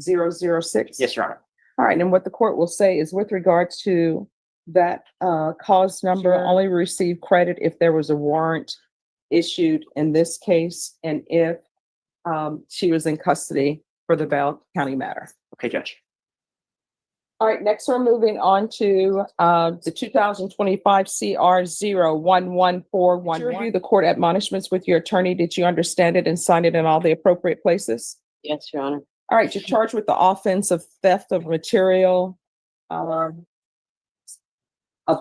006? Yes, Your Honor. All right, and what the court will say is with regards to that cause number, only receive credit if there was a warrant issued in this case and if she was in custody for the Bell County matter. Okay, Judge. All right, next we're moving on to the 2025 CR 011411. Did you review the court admonishments with your attorney? Did you understand it and sign it in all the appropriate places? Yes, Your Honor. All right, you're charged with the offense of theft of material of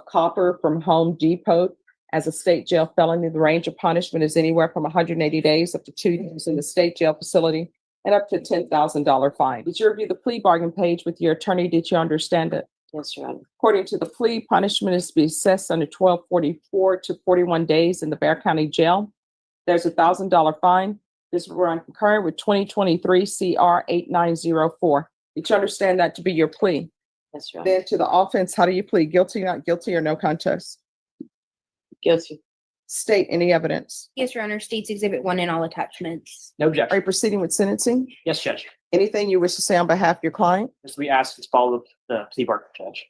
copper from Home Depot as a state jail felony. The range of punishment is anywhere from 180 days up to 2 years in the state jail facility and up to $10,000 fine. Did you review the plea bargain page with your attorney? Did you understand it? Yes, Your Honor. According to the plea, punishment is to be assessed under 1244 to 41 days in the Bexar County Jail. There's a $1,000 fine. This will run concurrent with 2023 CR 8904. Did you understand that to be your plea? Yes, Your Honor. Then to the offense, how do you plead? Guilty, not guilty, or no contest? Guilty. State any evidence. Yes, Your Honor. States Exhibit 1 and all attachments. No Are objection. you proceeding with sentencing? Yes, Judge. Anything you wish to say on behalf of your client? As we ask to follow the plea bargain, Judge.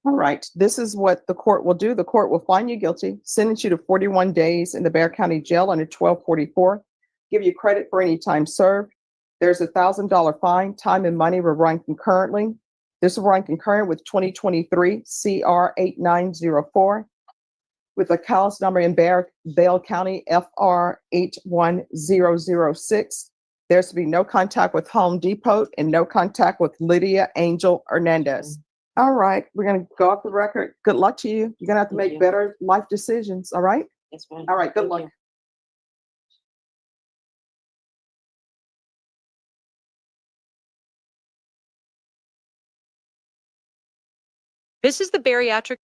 All right, this is what the court will do. The court will find you guilty, sentence you to 41 days in the Bexar County Jail under 1244, give you credit for any time served. There's a $1,000 fine. Time and money will run concurrently. This will run concurrent with 2023 CR 8904 with a cause number in Bale County FR 81006. There's to be no contact with Home Depot and no contact with Lydia Angel Hernandez. All right, we're going to go off the record. Good luck to you. You're going to have to Thank make you. better life decisions. All right. Yes, ma'am. All right. Good Thank luck. you. This is the bariatric.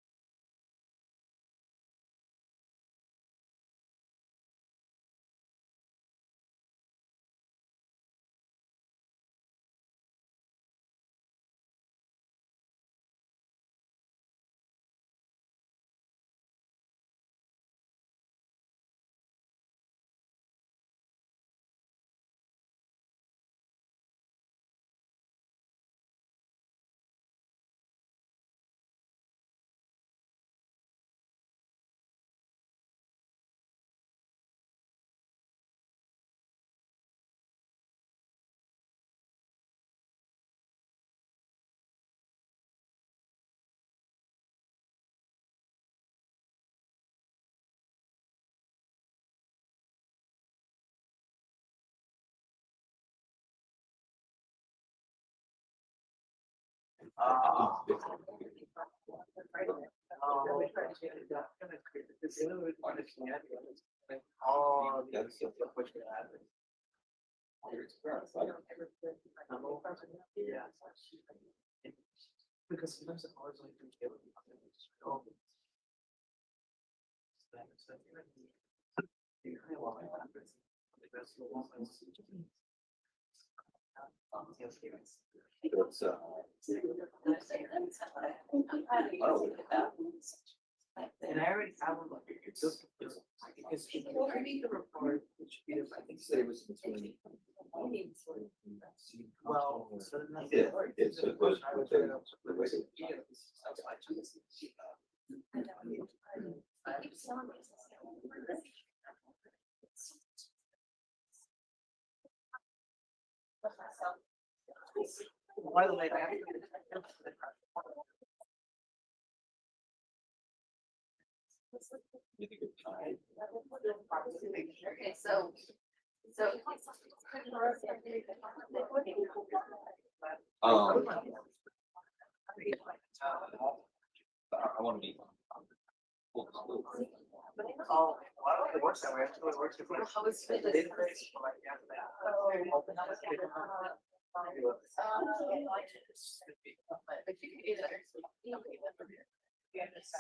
And I already have one. Because I need the report, which is, I think it was between. Well, so then that's. By the way, I have. Okay, so. I want to be. Oh, well, it works that way. It works.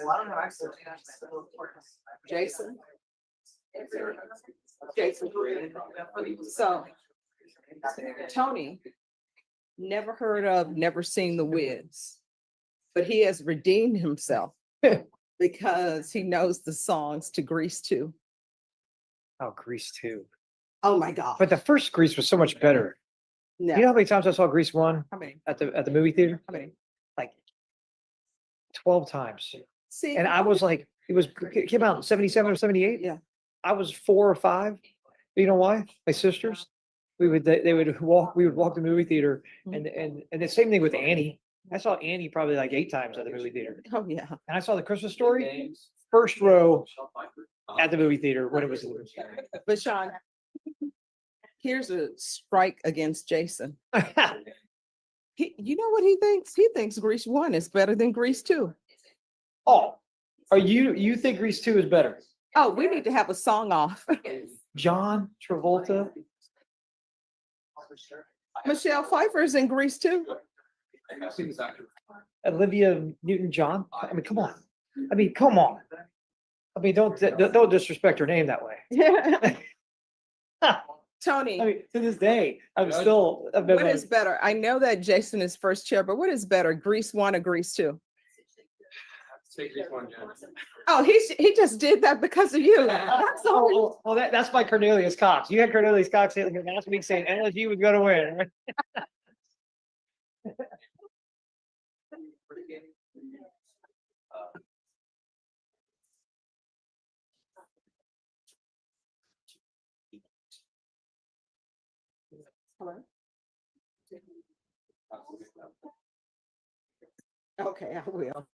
Well, I don't know, actually. Jason? Jason. So, Tony, never heard of, never seen The Wiz, but he has redeemed himself because he knows the songs to Grease 2. Oh, Grease 2. Oh my God. But the first Grease was so much better. No. You know how many times I saw Grease 1 How many? at the movie theater? How many? Like 12 times. See, And I was like, it came out in 77 or 78. Yeah. I was 4 or 5. You know why? My sisters. We would walk the movie theater and the same thing with Annie. I saw Annie probably like 8 times at the movie theater. Oh, yeah. And I saw the Christmas Story first row at the movie theater when it was. But Sean, here's a strike against Jason. You know what he thinks? He thinks Grease 1 is better than Grease 2. Oh, you think Grease 2 is better? Oh, we need to have a song off. John Travolta. Michelle Pfeiffer is in Grease 2. Olivia Newton-John. I mean, come on. Come on. Don't disrespect her name that way. Tony, To this day, I'm still. what is better? I know that Jason is first chair, but what is better, Grease 1 or Grease 2? Oh, he just did that because of you. That's all. Well, that's by Cornelius Cox. You had Cornelius Cox last week saying LSU was going to win. Hello? Okay, I will.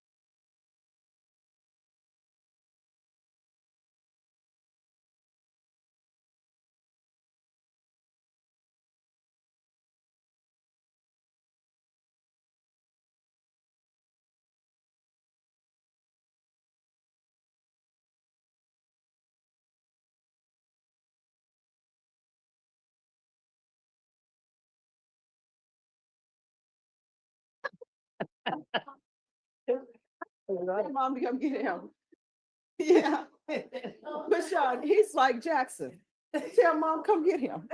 Mom, come get him. Yeah. But Sean, he's like Jackson. Tell mom, come get him.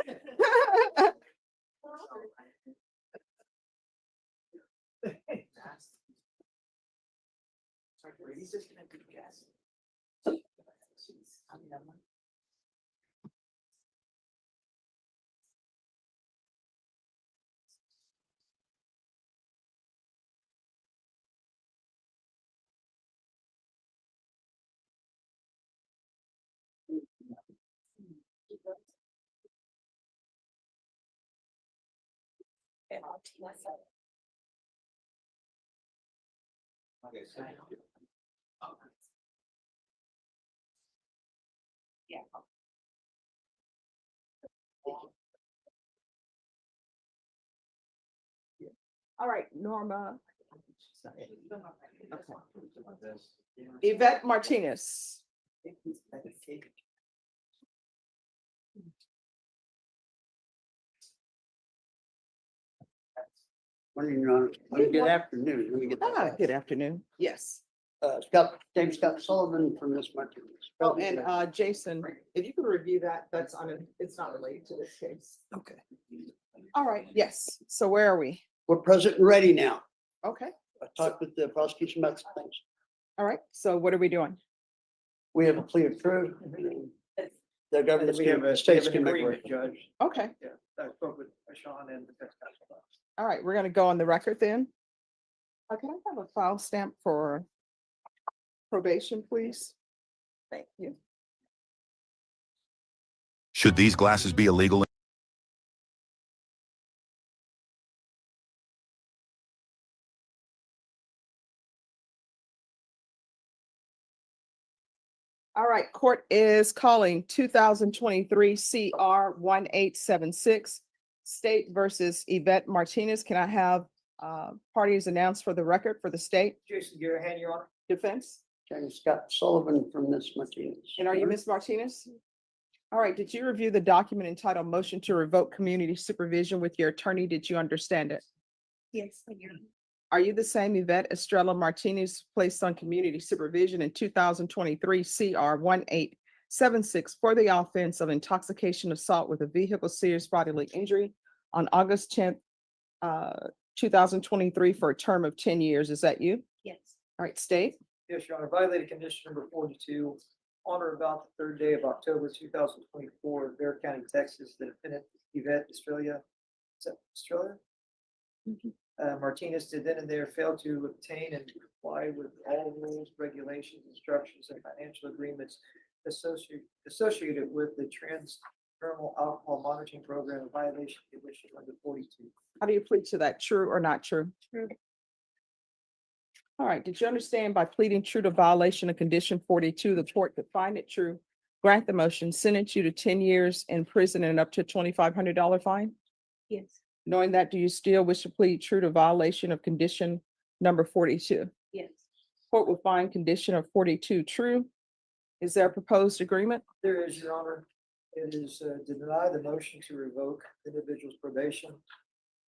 Yeah. All right, Norma, Yvette Martinez. Morning, Your Honor. Good afternoon. Let me get that. Good afternoon. Yes. James Scott Sullivan from this Martinez. Oh, and Jason, if you could review that, that's on it. It's not related to this case. Okay. All right, yes. So where are we? We're present and ready now. Okay, I talked with the prosecution about some things. all right. So what are we doing? We have a plea of truth. The government's We have gonna, a, state's we have an gonna. agreement, Judge. Okay, Yeah, I spoke with Sean and the defense counsel. all right, we're gonna go on the record then. Can I have a file stamp for probation, please? Thank you. Should these glasses be illegal? All right, court is calling 2023 CR 1876 State versus Yvette Martinez. Can I have parties announced for the record for the state Jason Garahan, Your Honor. defense? James Scott Sullivan from this Martinez. And are you Ms. Martinez? All right, did you review the document entitled Motion to Revoke Community Supervision with your attorney? Did you understand it? Yes, I do. Are you the same Yvette Estrella Martinez placed on community supervision in 2023 CR 1876 for the offense of intoxication assault with a vehicle serious bodily injury on August 10th, 2023 for a term of 10 years? Is that you? Yes. All right, state. Yes, Your Honor. Violated condition number 42 on or about the third day of October 2024 in Bear County, Texas, the defendant Yvette Estrella. Is that Estrella? Martinez did then and there fail to obtain and comply with all rules, regulations, instructions, and financial agreements associated with the transdermal alcohol monitoring program in violation of condition number 42. How do you plead to that? True or not true? True. All right, did you understand by pleading true to violation of condition 42, the court could find it true, grant the motion, sentence you to 10 years in prison and up to $2,500 fine? Yes. Knowing that, do you still wish to plead true to violation of condition number 42? Yes. Court will find condition of 42 true. Is there a proposed agreement? There is, Your Honor. It is to deny the motion to revoke the individual's probation,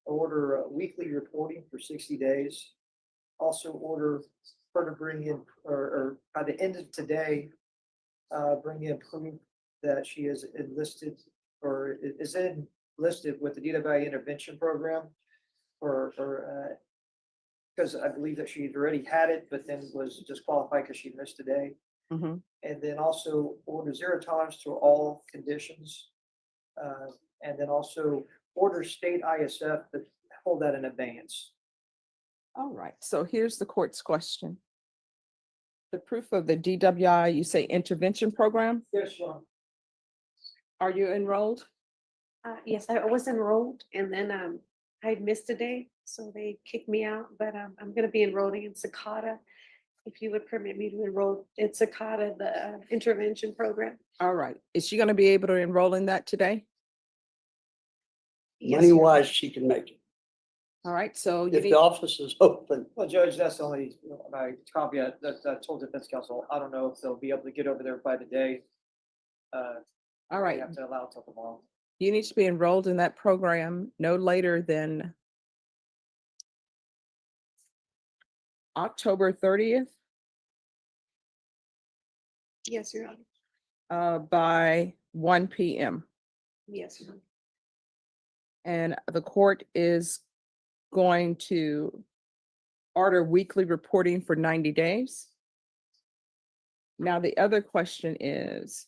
order weekly reporting for 60 days. Also order her to bring in, or by the end of today, bring in proof that she is enlisted or is enlisted with the DWI intervention program because I believe that she'd already had it, but then was disqualified because she missed a day. Mhm. And then also order zero tolerance to all conditions. And then also order state ISF to hold that in abeyance. All right, so here's the court's question. The proof of the DWI, you say intervention program, Yes, Your Honor. are you enrolled? Yes, I was enrolled and then I missed a day, so they kicked me out, but I'm gonna be enrolling in Cicada. If you would permit me to enroll in Cicada, the intervention program. All right, is she gonna be able to enroll in that today? Yes, Money Your Honor. wise, she can make it. All right, so you If need, the office is open. Well, Judge, that's the only, my caveat that I told defense counsel, I don't know if they'll be able to get over there by the day. all We right, have to allow it till tomorrow. you need to be enrolled in that program no later than October 30th, Yes, Your Honor. by 1 p.m. Yes, Your Honor. And the court is going to order weekly reporting for 90 days. Now, the other question is,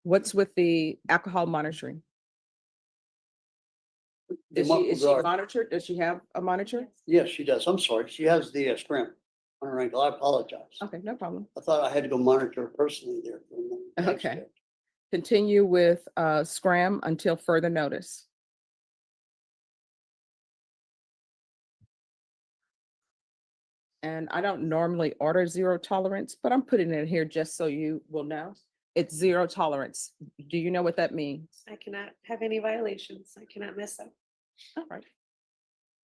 what's with the alcohol monitoring? Is she monitored? Does she have a monitor? Yes, she does. I'm sorry. She has the scrim on her ankle. I apologize. Okay, no problem. I thought I had to go monitor her personally there. for a minute. Thanks, Okay. Judge. Continue with scram until further notice. And I don't normally order zero tolerance, but I'm putting it here just so you will know. It's zero tolerance. Do you know what that means? I cannot have any violations. I cannot mess up. All right.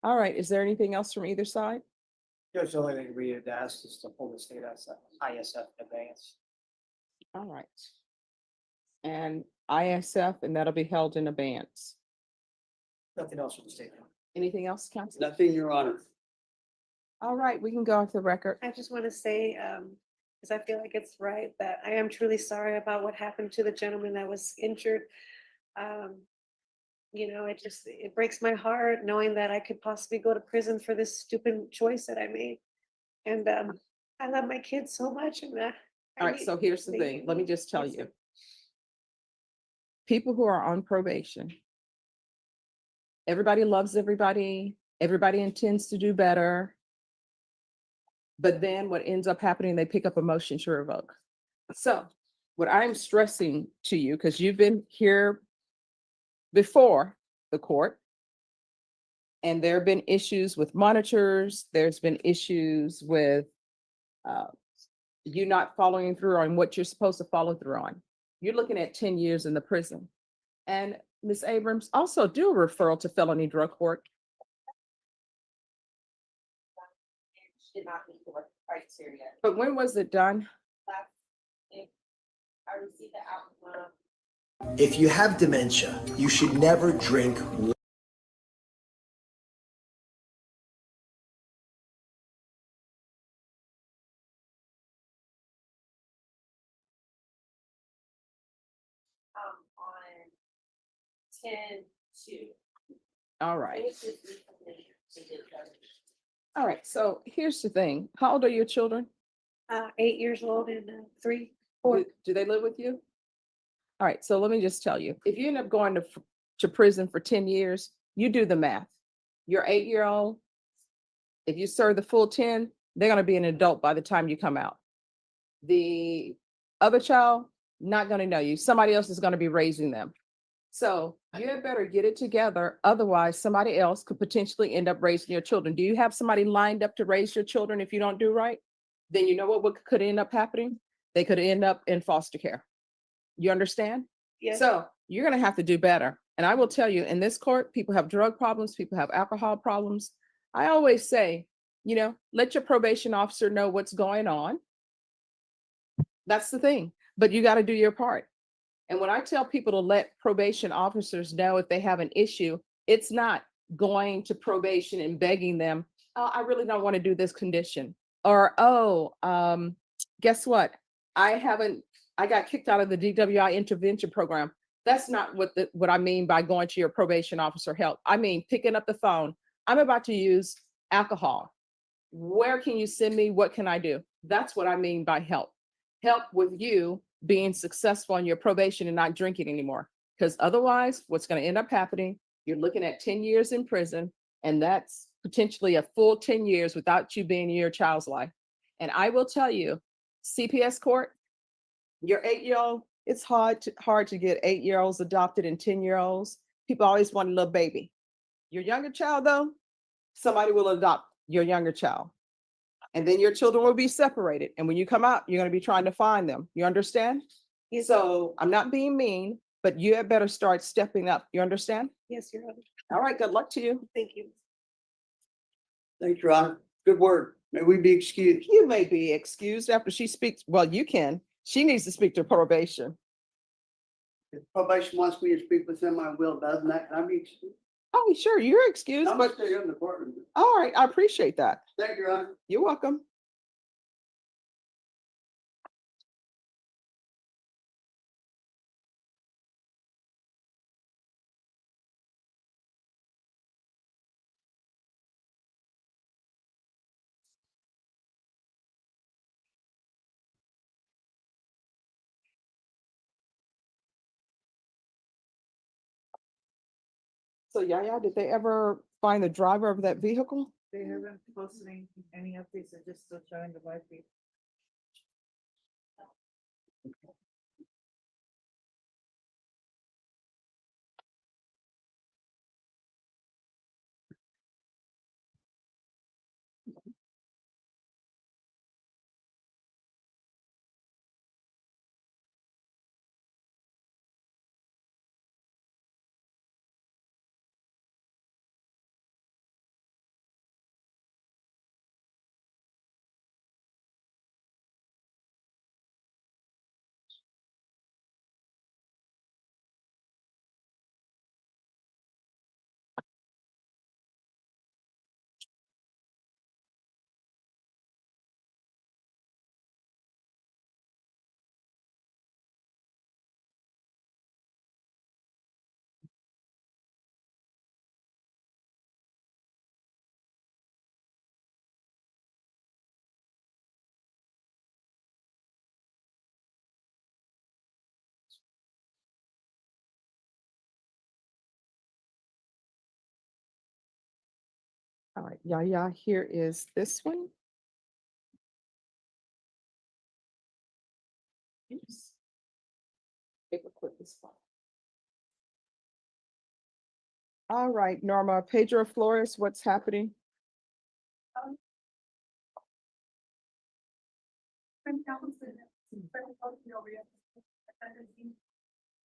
All right, is there anything else from either side? Judge, the only thing we had asked is to pull the state ISF in advance. All right. And ISF, and that'll be held in abeyance. Nothing else from the state. Anything else, Council? Nothing, Your Honor. All right, we can go off the record. I just want to say, because I feel like it's right, that I am truly sorry about what happened to the gentleman that was injured. It breaks my heart knowing that I could possibly go to prison for this stupid choice that I made. And I love my kids so much and All right, so here's the thing. Let me just tell you. People who are on probation, everybody loves everybody. Everybody intends to do better. But then what ends up happening, they pick up a motion to revoke. So what I'm stressing to you, because you've been here before the court, and there have been issues with monitors, there's been issues with you not following through on what you're supposed to follow through on. You're looking at 10 years in the prison. And Ms. Abrams, also do a referral to felony drug court. Did not meet the criteria. But when was it done? I received the outcome. If you have dementia, you should never drink On 10/2. All right. All right, so here's the thing. How old are your children? 8 years old and 3, 4. Do they live with you? All right, so let me just tell you, if you end up going to prison for 10 years, you do the math. Your 8-year-old, if you serve the full 10, they're gonna be an adult by the time you come out. The other child, not gonna know you. Somebody else is gonna be raising them. So you had better get it together. Otherwise, somebody else could potentially end up raising your children. Do you have somebody lined up to raise your children if you don't do right? Then you know what could end up happening? They could end up in foster care. You understand? Yes. So you're gonna have to do better. And I will tell you, in this court, people have drug problems, people have alcohol problems. I always say, let your probation officer know what's going on. That's the thing. But you got to do your part. And when I tell people to let probation officers know if they have an issue, it's not going to probation and begging them, oh, I really don't want to do this condition. Or, guess what? I got kicked out of the DWI intervention program. That's not what I mean by going to your probation officer help. I mean, picking up the phone. I'm about to use alcohol. Where can you send me? What can I do? That's what I mean by help. Help with you being successful in your probation and not drinking anymore. Because otherwise, what's going to end up happening, you're looking at 10 years in prison, and that's potentially a full 10 years without you being in your child's life. And I will tell you, CPS court, your 8-year-old, it's hard to get 8-year-olds adopted and 10-year-olds. People always want a little baby. Your younger child, though, somebody will adopt your younger child. And then your children will be separated. And when you come out, you're going to be trying to find them. You understand? Yes. So I'm not being mean, but you had better start stepping up. You understand? Yes, Your Honor. All right. Good luck to you. Thank you. Thanks, Your Honor. Good word. May we be excused? You may be excused after she speaks. Well, you can. She needs to speak to probation. If probation wants me to speak with them, I will. Doesn't that? Can I be excused? Oh, sure. You're excused. I'm gonna But stay in the courtroom. all right. I appreciate that. Thank you, Your Honor. You're welcome. So Yaya, did they ever find the driver of that vehicle? They haven't posted any updates, they're just still trying to buy people. All right, Yaya, here is this one. Oops. Paperclip is fine. All right, Norma, Pedro Flores, what's happening?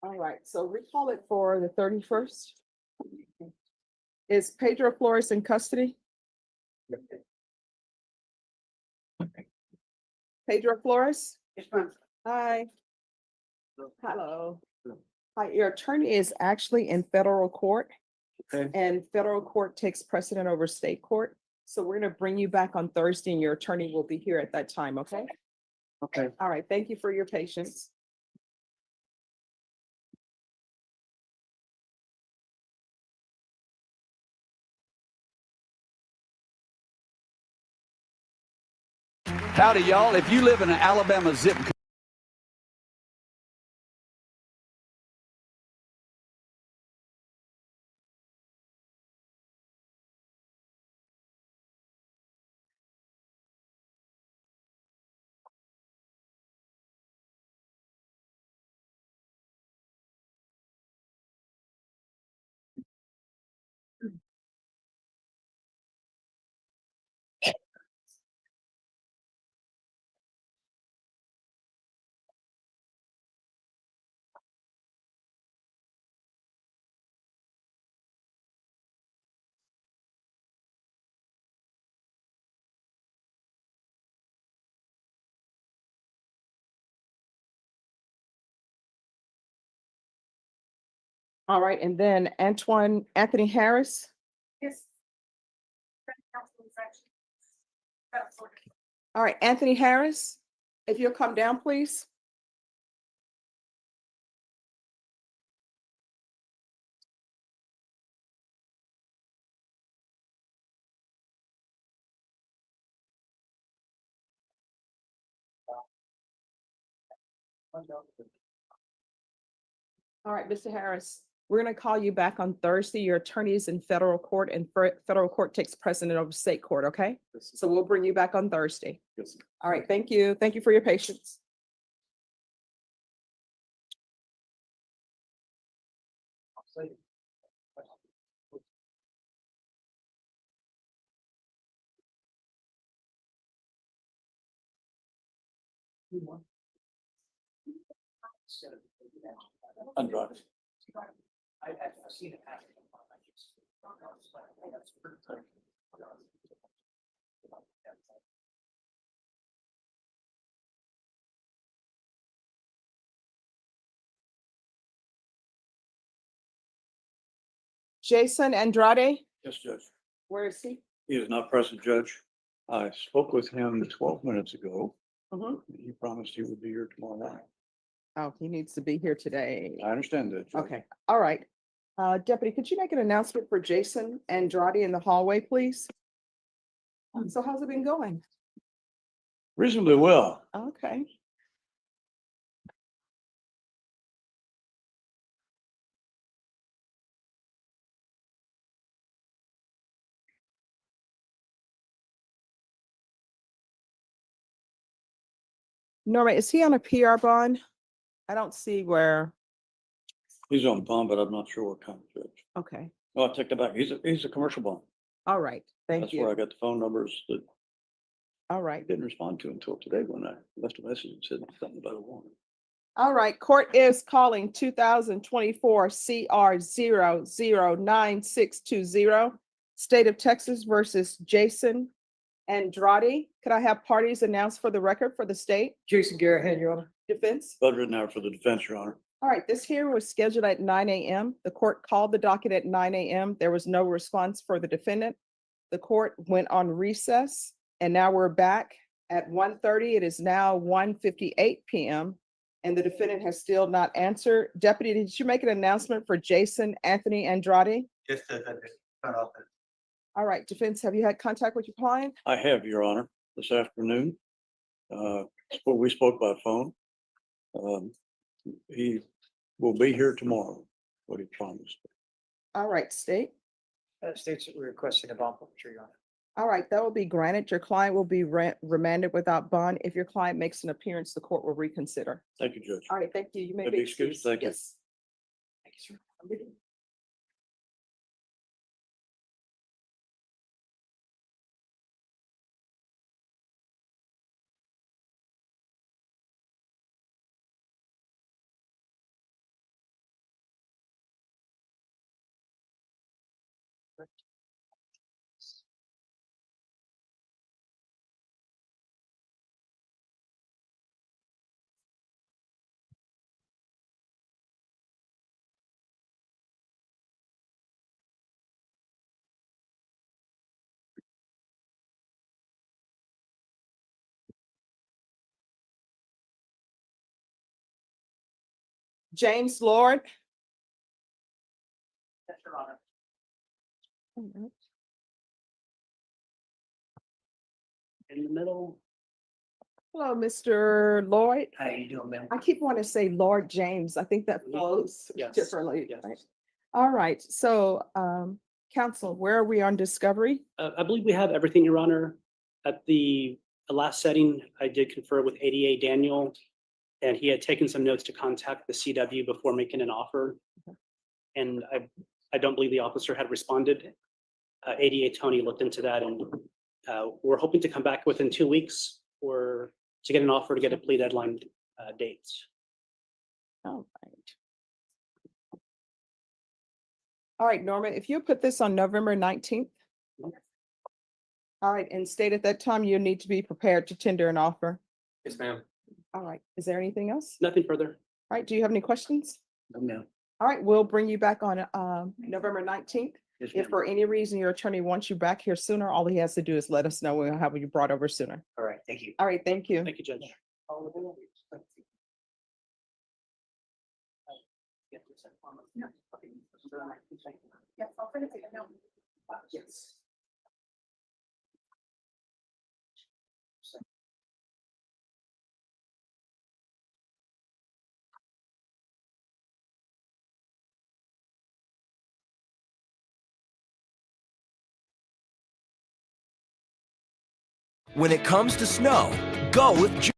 All right, so recall it for the 31st. Is Pedro Flores in custody? Pedro Flores? Yes, ma'am. Hi. Hello. Hi, your attorney is actually in federal court. Okay. And federal court takes precedent over state court. So we're gonna bring you back on Thursday and your attorney will be here at that time, okay? Okay. All right, thank you for your patience. Howdy, y'all. If you live in an Alabama zip code, All right, and then Anthony Harris. Yes. All right, Anthony Harris, if you'll come down, please. All right, Mr. Harris, we're gonna call you back on Thursday. Your attorney is in federal court and federal court takes precedent over state court, okay? So we'll bring you back on Thursday. Yes. All right, thank you. Thank you for your patience. Andrade. I've seen it happen. Jason Andrade, Yes, Judge. where is he? He is not present, Judge. I spoke with him 12 minutes ago. Mhm. He promised he would be here tomorrow night. Oh, he needs to be here today. I understand that, Judge. Okay, all right. Deputy, could you make an announcement for Jason Andrade in the hallway, please? So how's it been going? Reasonably well. Okay. Norma, is he on a PR bond? I don't see where, He's on bond, but I'm not sure what kind, Judge. okay, Oh, I take that back. He's a commercial bond. all right, thank That's where I you. got the phone numbers that All I right, didn't respond to until today when I left a message and said something about a warrant. all right. Court is calling 2024 CR 009620, State of Texas versus Jason Andrade. Could I have parties announced for the record for the state Jason Garrett, Your Honor. defense? Bud Ridenour for the defense, Your Honor. All right, this hearing was scheduled at 9 a.m. The court called the docket at 9 a.m. There was no response for the defendant. The court went on recess and now we're back at 1:30. It is now 1:58 p.m. and the defendant has still not answered. Deputy, did you make an announcement for Jason Anthony Andrade? Yes, Judge, I did. Cut off it. All right, defense, have you had contact with your client? I have, Your Honor, this afternoon. We spoke by phone. He will be here tomorrow, what he promised. All right, state. States that we're requesting a bond forfeiture, Your Honor. All right, that will be granted. Your client will be remanded without bond. If your client makes an appearance, the court will reconsider. Thank you, Judge. All right, thank you. You may May be be excused. Thank you. Yes. Thank you, sir. James Lord. Yes, Your Honor. In the middle. Hello, Mr. Lloyd. How you doing, ma'am? I keep wanting to say Lord James. I think that flows Yes, differently. yes. Right? All right, so counsel, where are we on discovery? I believe we have everything, Your Honor. At the last setting, I did confer with ADA Daniel, and he had taken some notes to contact the CW before making an offer. And I don't believe the officer had responded. ADA Tony looked into that, and we're hoping to come back within 2 weeks or to get an offer to get a plea deadline date. All right. All right, Norma, if you put this on November 19th. All right, and state at that time you need to be prepared to tender an offer. Yes, ma'am. All right, is there anything else? Nothing further. All right, do you have any questions? No, ma'am. All right, we'll bring you back on November 19th. Yes, If ma'am. for any reason your attorney wants you back here sooner, all he has to do is let us know. We'll have you brought over sooner. All right, thank you. All right, thank you. Thank you, Judge. Yes. When it comes to snow, go with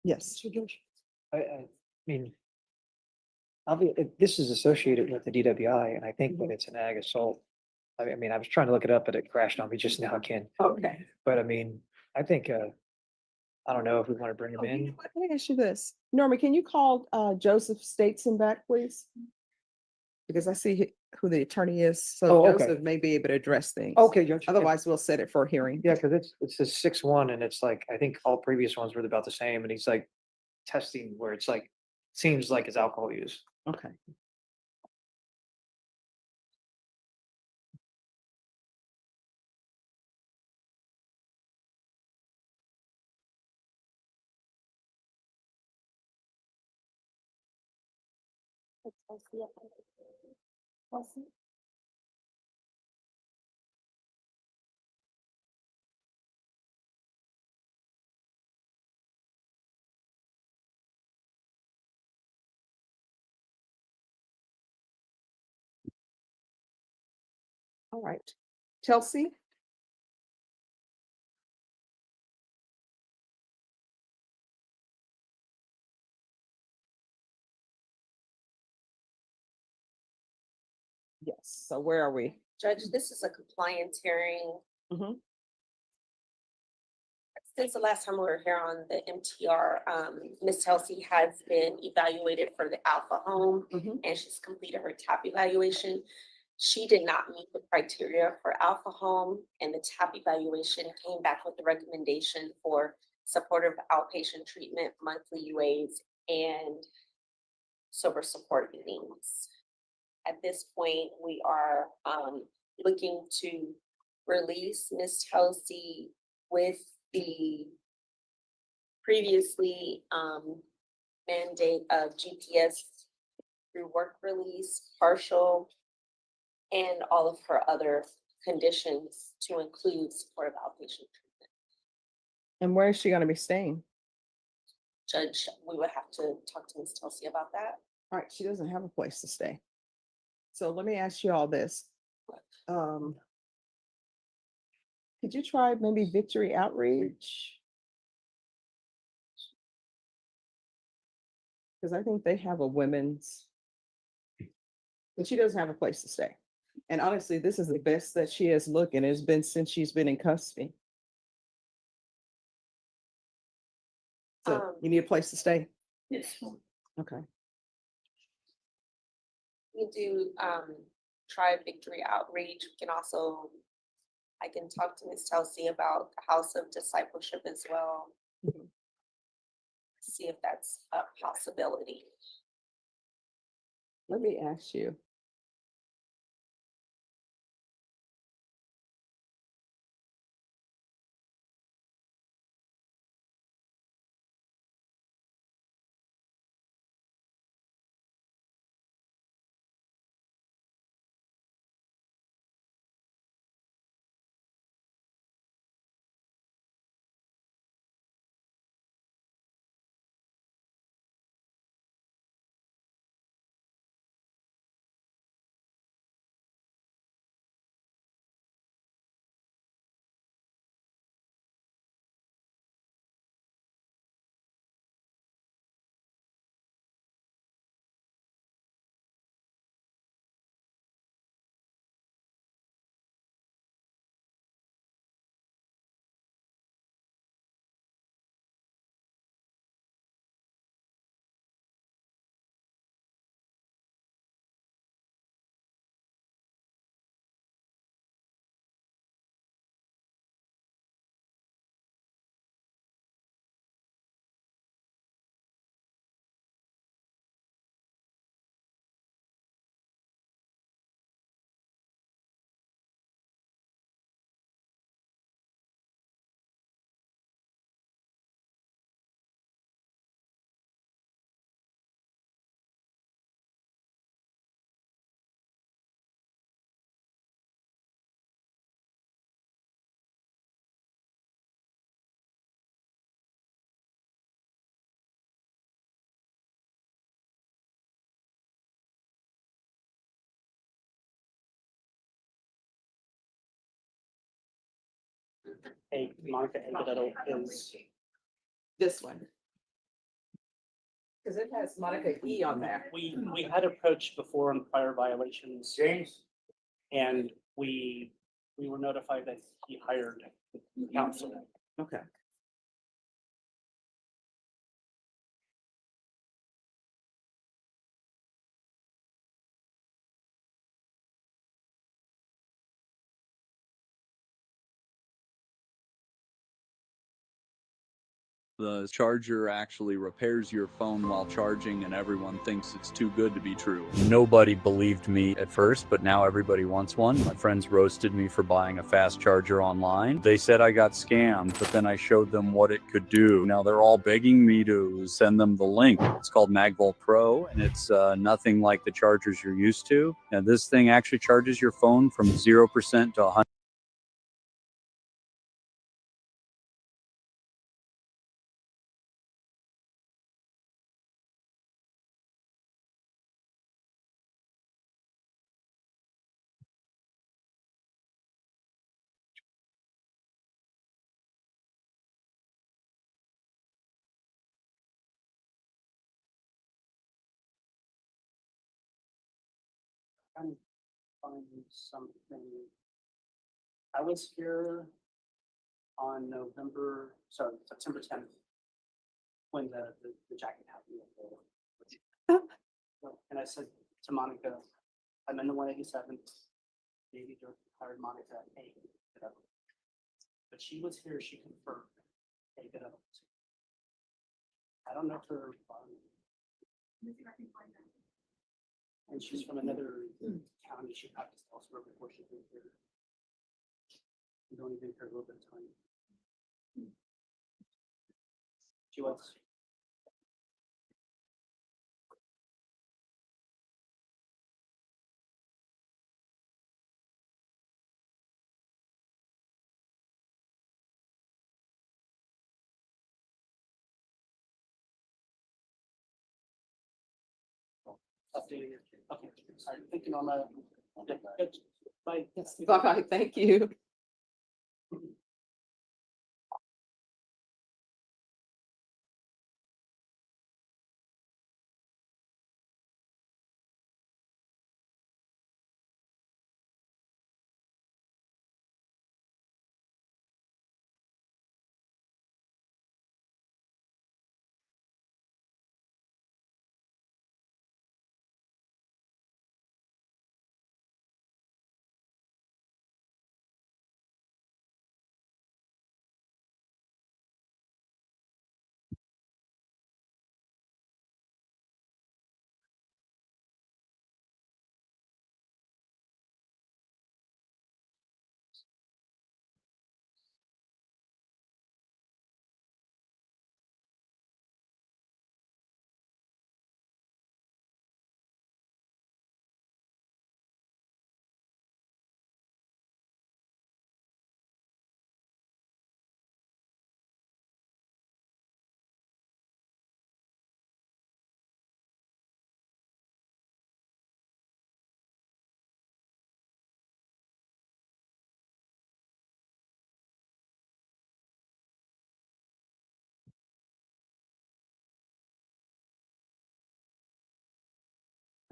Yes. I mean, this is associated with the DWI, and I think that it's an ag assault. I mean, I was trying to look it up, but it crashed on me just now again. Okay. But I mean, I think, I don't know if we want to bring him Oh, you know in. what? Let me ask you this. Norma, can you call Joseph Statesman back, please? Because I see who the attorney is, so Oh, okay. Joseph may be able to address things. Okay, Judge. Yeah. Otherwise, we'll set it for a hearing. Yeah, because it's a 6-1, and it's like, I think all previous ones were about the same, and he's like testing where it's like, seems like it's alcohol use. Okay. All right. Chelsea? Yes, so where are we? Judge, this is a compliance hearing. Mhm. Since the last time we were here on the MTR, Ms. Chelsea has been evaluated for the Alpha Home and she's completed her TAP evaluation. She did not meet the criteria for Alpha Home, and the TAP evaluation came back with the recommendation for supportive outpatient treatment, monthly UAs, and sober support meetings. at this point, we are looking to release Ms. Chelsea with the previously mandate of GPS through work release, partial, and all of her other conditions to include supportive outpatient treatment. And where is she gonna be staying? Judge, we would have to talk to Ms. Chelsea about that. All right, she doesn't have a place to stay. So let me ask you all this. Could you try maybe Victory Outreach? Because I think they have a women's, but she doesn't have a place to stay. And honestly, this is the best that she has looked, and it's been since she's been in custody. So you need a place to stay? Yes. Okay. We do try Victory Outreach. We can also, I can talk to Ms. Chelsea about the House of Discipleship as well. See if that's a possibility. Let me ask you. Hey, Monica Aguilera is, This one. Because it has Monica E on there. we had approached before on prior violations. James? And we were notified that he hired counsel. Okay. The charger actually repairs your phone while charging, and everyone thinks it's too good to be true. Nobody believed me at first, but now everybody wants one. My friends roasted me for buying a fast charger online. They said I got scammed, but then I showed them what it could do. Now they're all begging me to send them the link. It's called MagVolt Pro, and it's nothing like the chargers you're used to. And this thing actually charges your phone from 0% to 100%. Trying to find something. I was here on September 10th, when the jacket happened. And I said to Monica, I'm in the 187th. Maybe hired Monica at 8. But she was here, she confirmed. Hey, get up. I don't know if her. And she's from another county. She practiced elsewhere before she moved here. We've only been here a little bit of time. She was. Updating it. Okay, sorry, thinking on that. Okay, good. Bye. Yes, bye-bye, thank you.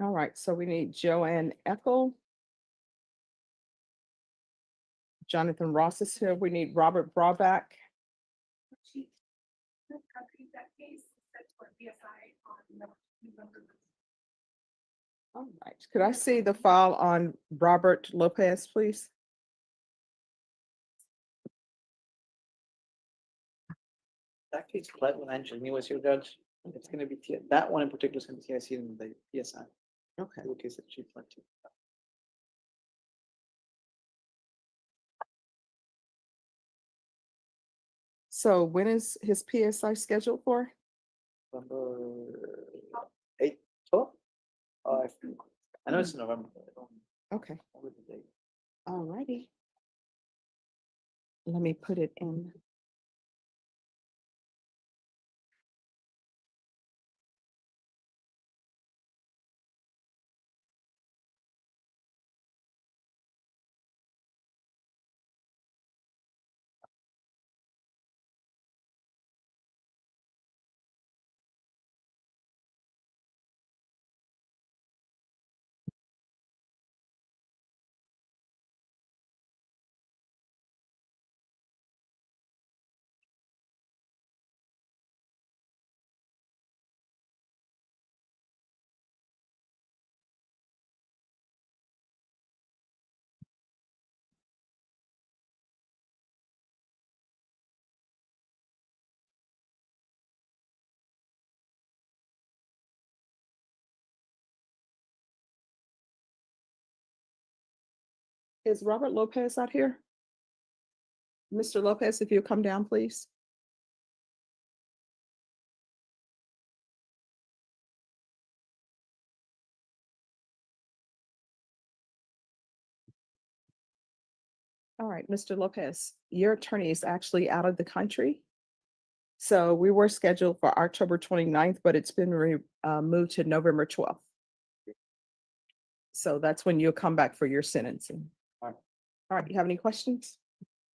All right, so we need Joanne Eckel. Jonathan Ross is here. We need Robert Brauback. All right, could I see the file on Robert Lopez, please? That case, Clinton mentioned me was your judge. It's gonna be, that one in particular is gonna be TIC in the PSI. Okay. The case that she fled to. So when is his PSI scheduled for? November 8th, 12th? I know it's in November. But I don't Okay, remember the date. all righty. Let me put it in. Is Robert Lopez out here? Mr. Lopez, if you'll come down, please. All right, Mr. Lopez, your attorney is actually out of the country. So we were scheduled for October 29th, but it's been moved to November 12th. So that's when you'll come back for your sentencing. All right. All right, you have any questions?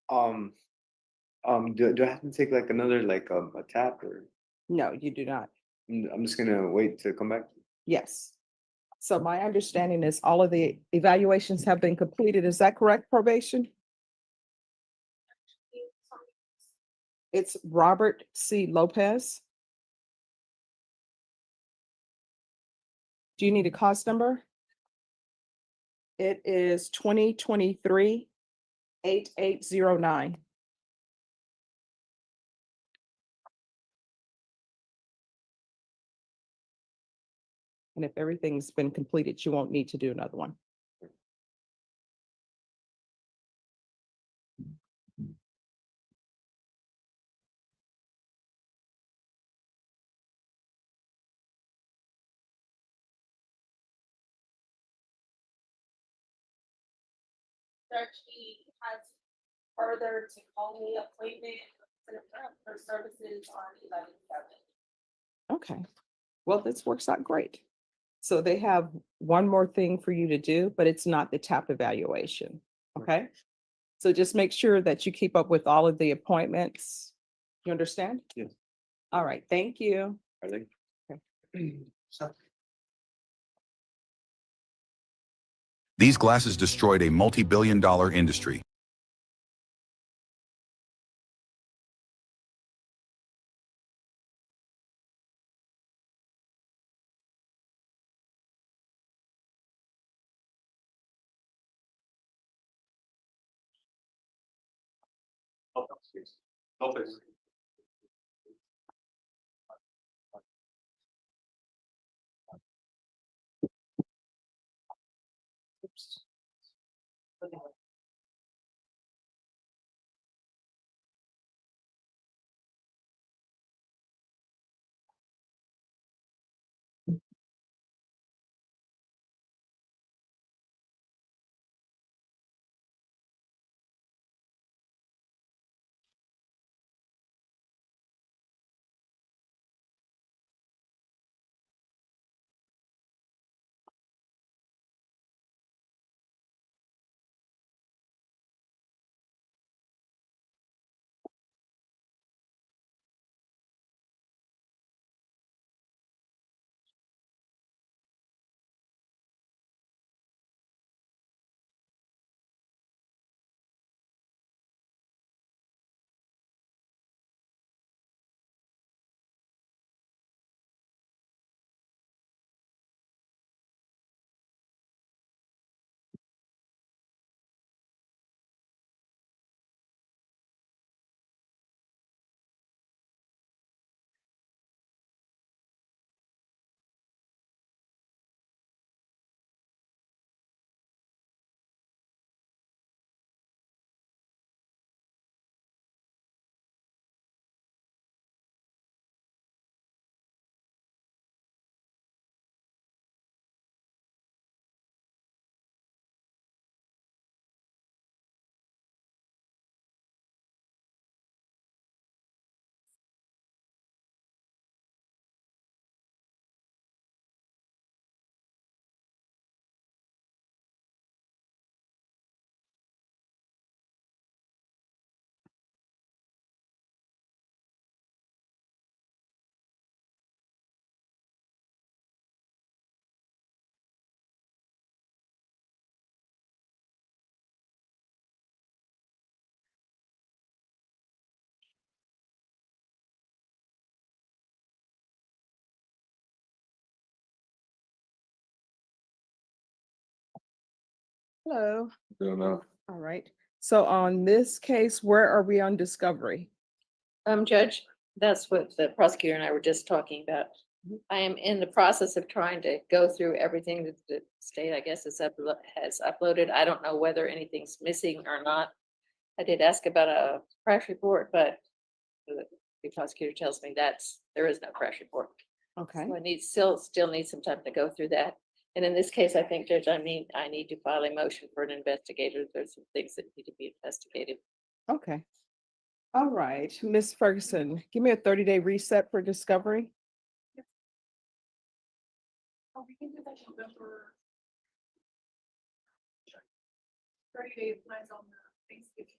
Do I have to take like another a tap or No, you do not. I'm just gonna wait to come back? Yes. So my understanding is all of the evaluations have been completed. Is that correct, probation? It's Robert C. Lopez. Do you need a cause number? It is 2023-8809. And if everything's been completed, you won't need to do another one. She has further to call me appointment for services on 11/7. Okay, well, this works out great. So they have one more thing for you to do, but it's not the TAP evaluation, okay? So just make sure that you keep up with all of the appointments. You understand? Yes. All right, thank you. I think. These glasses destroyed a multi-billion-dollar industry. Hello. Don't know. All right. So on this case, where are we on discovery? Judge, that's what the prosecutor and I were just talking about. I am in the process of trying to go through everything that the state, I guess, has uploaded. I don't know whether anything's missing or not. I did ask about a crash report, but the prosecutor tells me there is no crash report. Okay. So I still need some time to go through that. And in this case, I think, Judge, I need to file a motion for an investigator. There's some things that need to be investigated. Okay. All right, Miss Ferguson, give me a 30-day reset for discovery. Oh, we can do that November. 30 days, mine's on the Thanksgiving,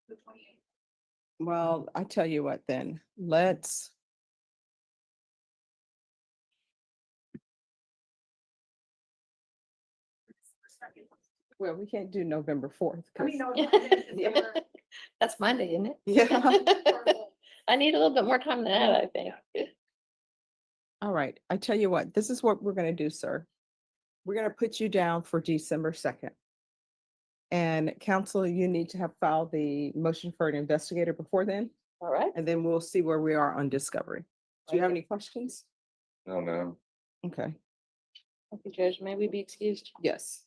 the 28th. Well, I tell you what then, let's. Well, we can't do November 4th. I mean, 'cause- no, December. That's Monday, isn't it? Yeah. I need a little bit more time than that, I think. All right, I tell you what, this is what we're gonna do, sir. We're gonna put you down for December 2nd. And counsel, you need to have filed the motion for an investigator before then, All right. and then we'll see where we are on discovery. Do you have any questions? No. Okay, Okay, Judge, may we be excused? Yes.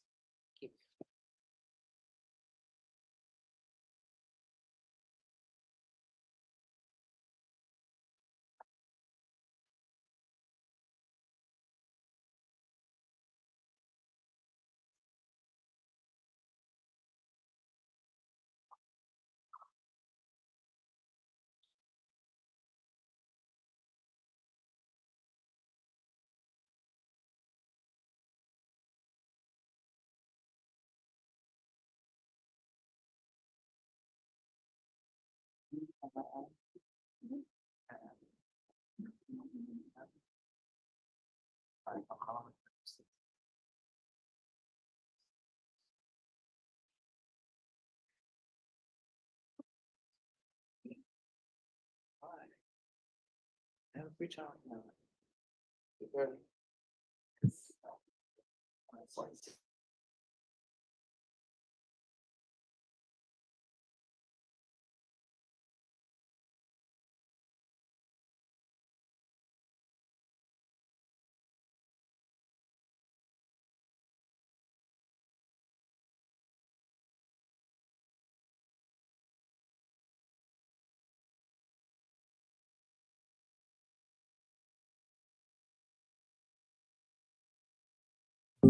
Have a free time.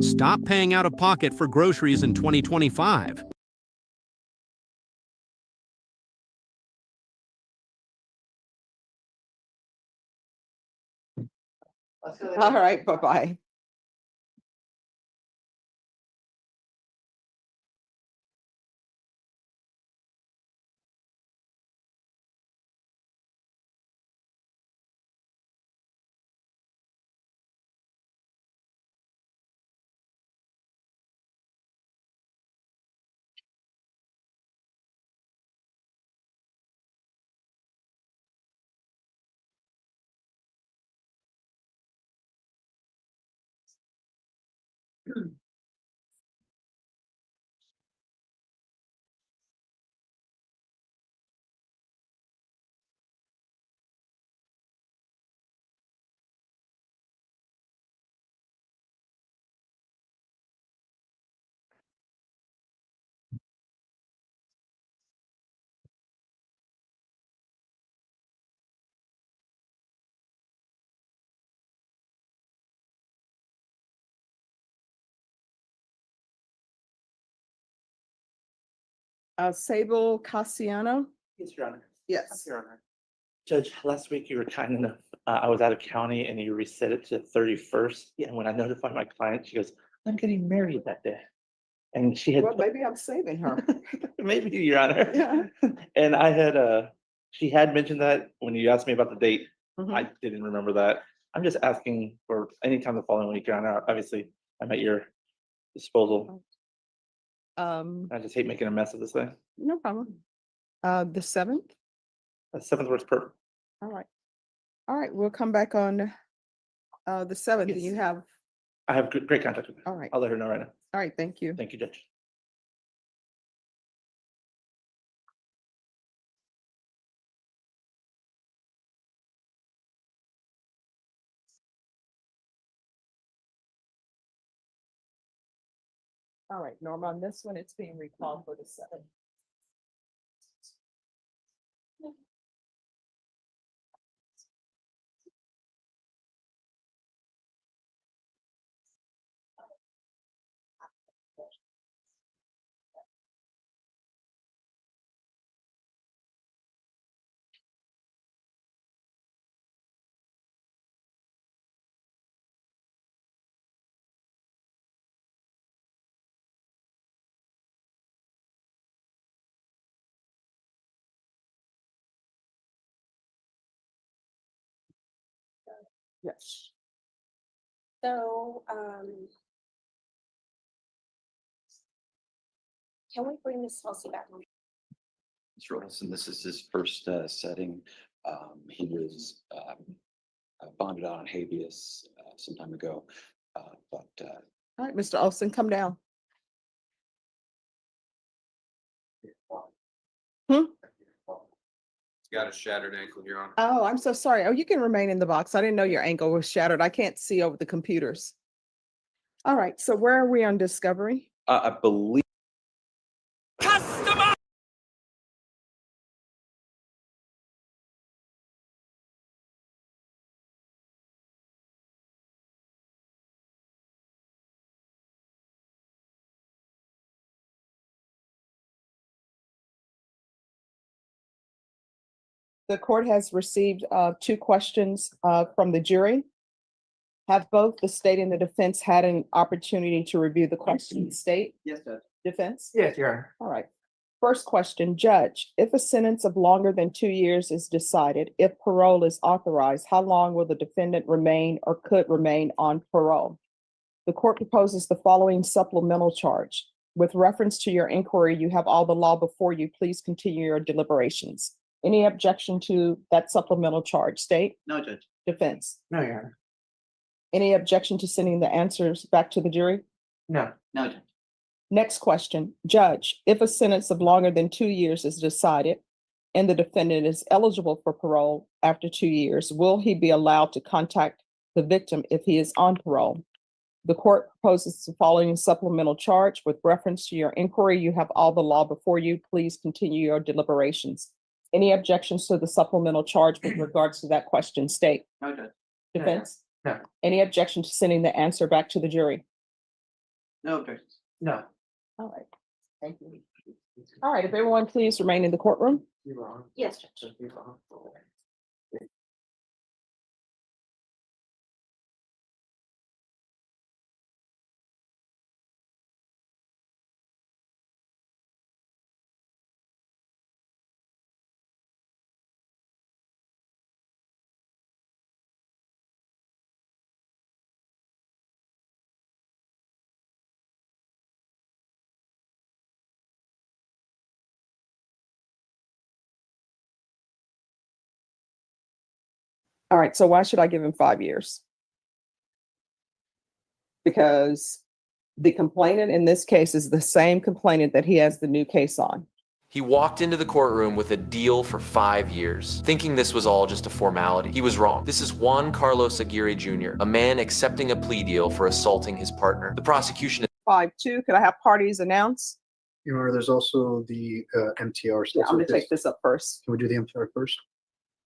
Stop paying out of pocket for groceries in 2025. All right, bye-bye. Sable Cassiano? Yes, Your Honor. Yes. Your Honor. Judge, last week you were kind enough, I was out of county and you reset it to 31st. And when I notified my client, she goes, I'm getting married that day. And she had, Well, maybe I'm saving her. maybe, Your Honor. Yeah. And I had, she had mentioned that when you asked me about the date, Mhm. I didn't remember that. I'm just asking for any time the following week, Your Honor. Obviously, I'm at your disposal. I just hate making a mess of this thing. No problem. The 7th? The 7th works perfect. All right. All right, we'll come back on the 7th. Do you have, I have great contact with her. all right. I'll let her know right now. All right, thank you. Thank you, Judge. All right, Norma, on this one, it's being recalled for the 7th. Yes. So, can we bring Miss Chelsea back on? Mr. Wilson, this is his first setting. He was bonded out on habeas some time ago, but All right, Mr. Olson, come down. Hmm? He's got a shattered ankle, Your Honor. Oh, I'm so sorry. Oh, you can remain in the box. I didn't know your ankle was shattered. I can't see over the computers. All right, so where are we on discovery? I believe. The court has received two questions from the jury. Have both the state and the defense had an opportunity to review the questions? State, Yes, Judge. defense? Yes, Your Honor. All right. First question, Judge, if a sentence of longer than 2 years is decided, if parole is authorized, how long will the defendant remain or could remain on parole? The court proposes the following supplemental charge. With reference to your inquiry, you have all the law before you. Please continue your deliberations. Any objection to that supplemental charge? State, No, Judge. defense. No, Your Honor. Any objection to sending the answers back to the jury? No. No, Judge. Next question, Judge, if a sentence of longer than 2 years is decided and the defendant is eligible for parole after 2 years, will he be allowed to contact the victim if he is on parole? The court proposes the following supplemental charge. With reference to your inquiry, you have all the law before you. Please continue your deliberations. Any objections to the supplemental charge with regards to that question? State, No, Judge. defense? No. Any objection to sending the answer back to the jury? No objections. No. All right, thank you. All right, if everyone please remain in the courtroom. Yes, Judge. All right, so why should I give him 5 years? Because the complainant in this case is the same complainant that he has the new case on. He walked into the courtroom with a deal for 5 years, thinking this was all just a formality. He was wrong. This is Juan Carlos Aguirre Jr., a man accepting a plea deal for assaulting his partner. The prosecution. 5-2, could I have parties announce? Your Honor, there's also the MTR. Yeah, I'm gonna take this up first. Can we do the MTR first?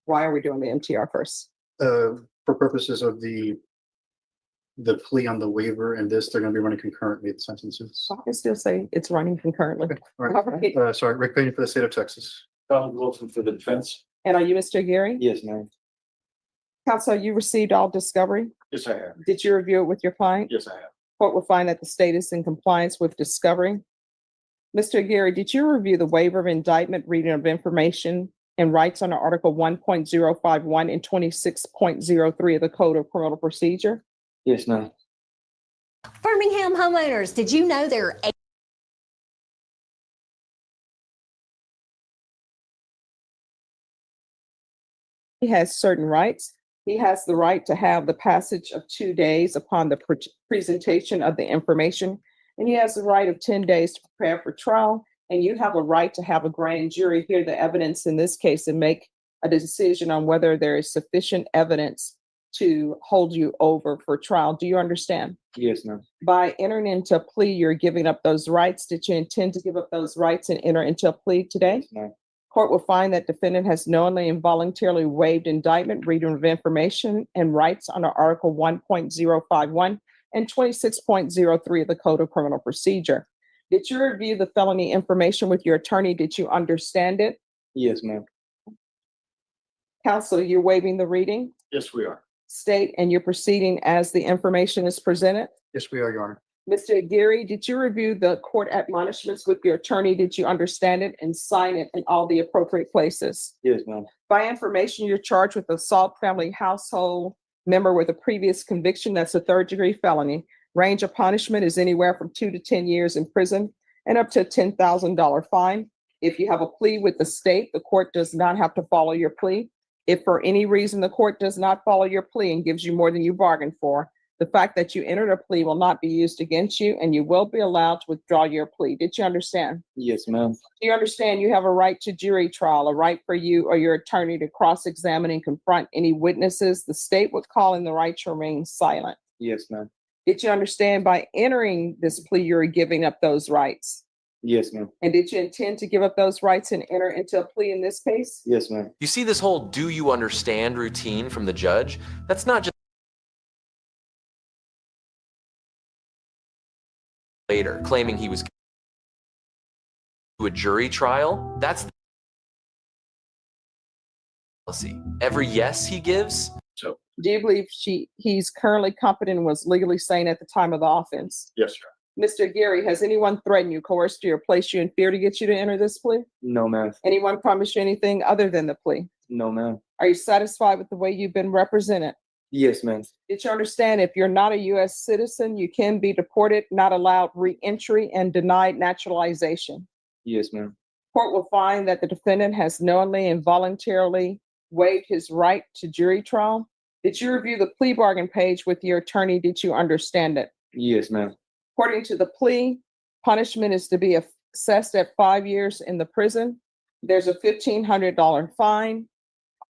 Why are we doing the MTR first? For purposes of the plea on the waiver and this, they're gonna be running concurrently the sentences. I can still say it's running concurrently. All All right. right, sorry, Rick Payne for the state of Texas. Donald Wilson for the defense. And are you Mr. Aguirre? Yes, ma'am. Counsel, you received all discovery? Yes, I have. Did you review it with your client? Yes, I have. Court will find that the state is in compliance with discovery. Mr. Aguirre, did you review the waiver of indictment, reading of information, and rights under Article 1.051 and 26.03 of the Code of Criminal Procedure? Yes, ma'am. Birmingham homeowners, did you know there are He has certain rights. He has the right to have the passage of 2 days upon the presentation of the information. And he has the right of 10 days to prepare for trial. And you have a right to have a grand jury hear the evidence in this case and make a decision on whether there is sufficient evidence to hold you over for trial. Do you understand? Yes, ma'am. By entering into a plea, you're giving up those rights. Did you intend to give up those rights and enter into a plea today? Yes, ma'am. Court will find that defendant has knowingly and voluntarily waived indictment, reading of information, and rights under Article 1.051 and 26.03 of the Code of Criminal Procedure. Did you review the felony information with your attorney? Did you understand it? Yes, ma'am. Counsel, you're waiving the reading? Yes, we are. State, and you're proceeding as the information is presented? Yes, we are, Your Honor. Mr. Aguirre, did you review the court admonishments with your attorney? Did you understand it and sign it in all the appropriate places? Yes, ma'am. By information, you're charged with assault family household member with a previous conviction. That's a third-degree felony. Range of punishment is anywhere from 2 to 10 years in prison and up to a $10,000 fine. If you have a plea with the state, the court does not have to follow your plea. If for any reason the court does not follow your plea and gives you more than you bargained for, the fact that you entered a plea will not be used against you, and you will be allowed to withdraw your plea. Did you understand? Yes, ma'am. Do you understand you have a right to jury trial, a right for you or your attorney to cross-examine and confront any witnesses? The state would call in the right to remain silent. Yes, ma'am. Did you understand by entering this plea, you're giving up those rights? Yes, ma'am. And did you intend to give up those rights and enter into a plea in this case? Yes, ma'am. You see this whole do you understand routine from the judge? That's not just later claiming he was to a jury trial. That's the policy. Every yes he gives. So, Do you believe he's currently competent and was legally sane at the time of the offense? yes, sir. Mr. Gary, has anyone threatened you, coerced you, or placed you in fear to get you to enter this plea? No, ma'am. Anyone promised you anything other than the plea? No, ma'am. Are you satisfied with the way you've been represented? Yes, ma'am. Did you understand if you're not a U.S. citizen, you can be deported, not allowed re-entry, and denied naturalization? Yes, ma'am. Court will find that the defendant has knowingly and voluntarily waived his right to jury trial. Did you review the plea bargain page with your attorney? Did you understand it? Yes, ma'am. According to the plea, punishment is to be assessed at 5 years in the prison. There's a $1,500 fine.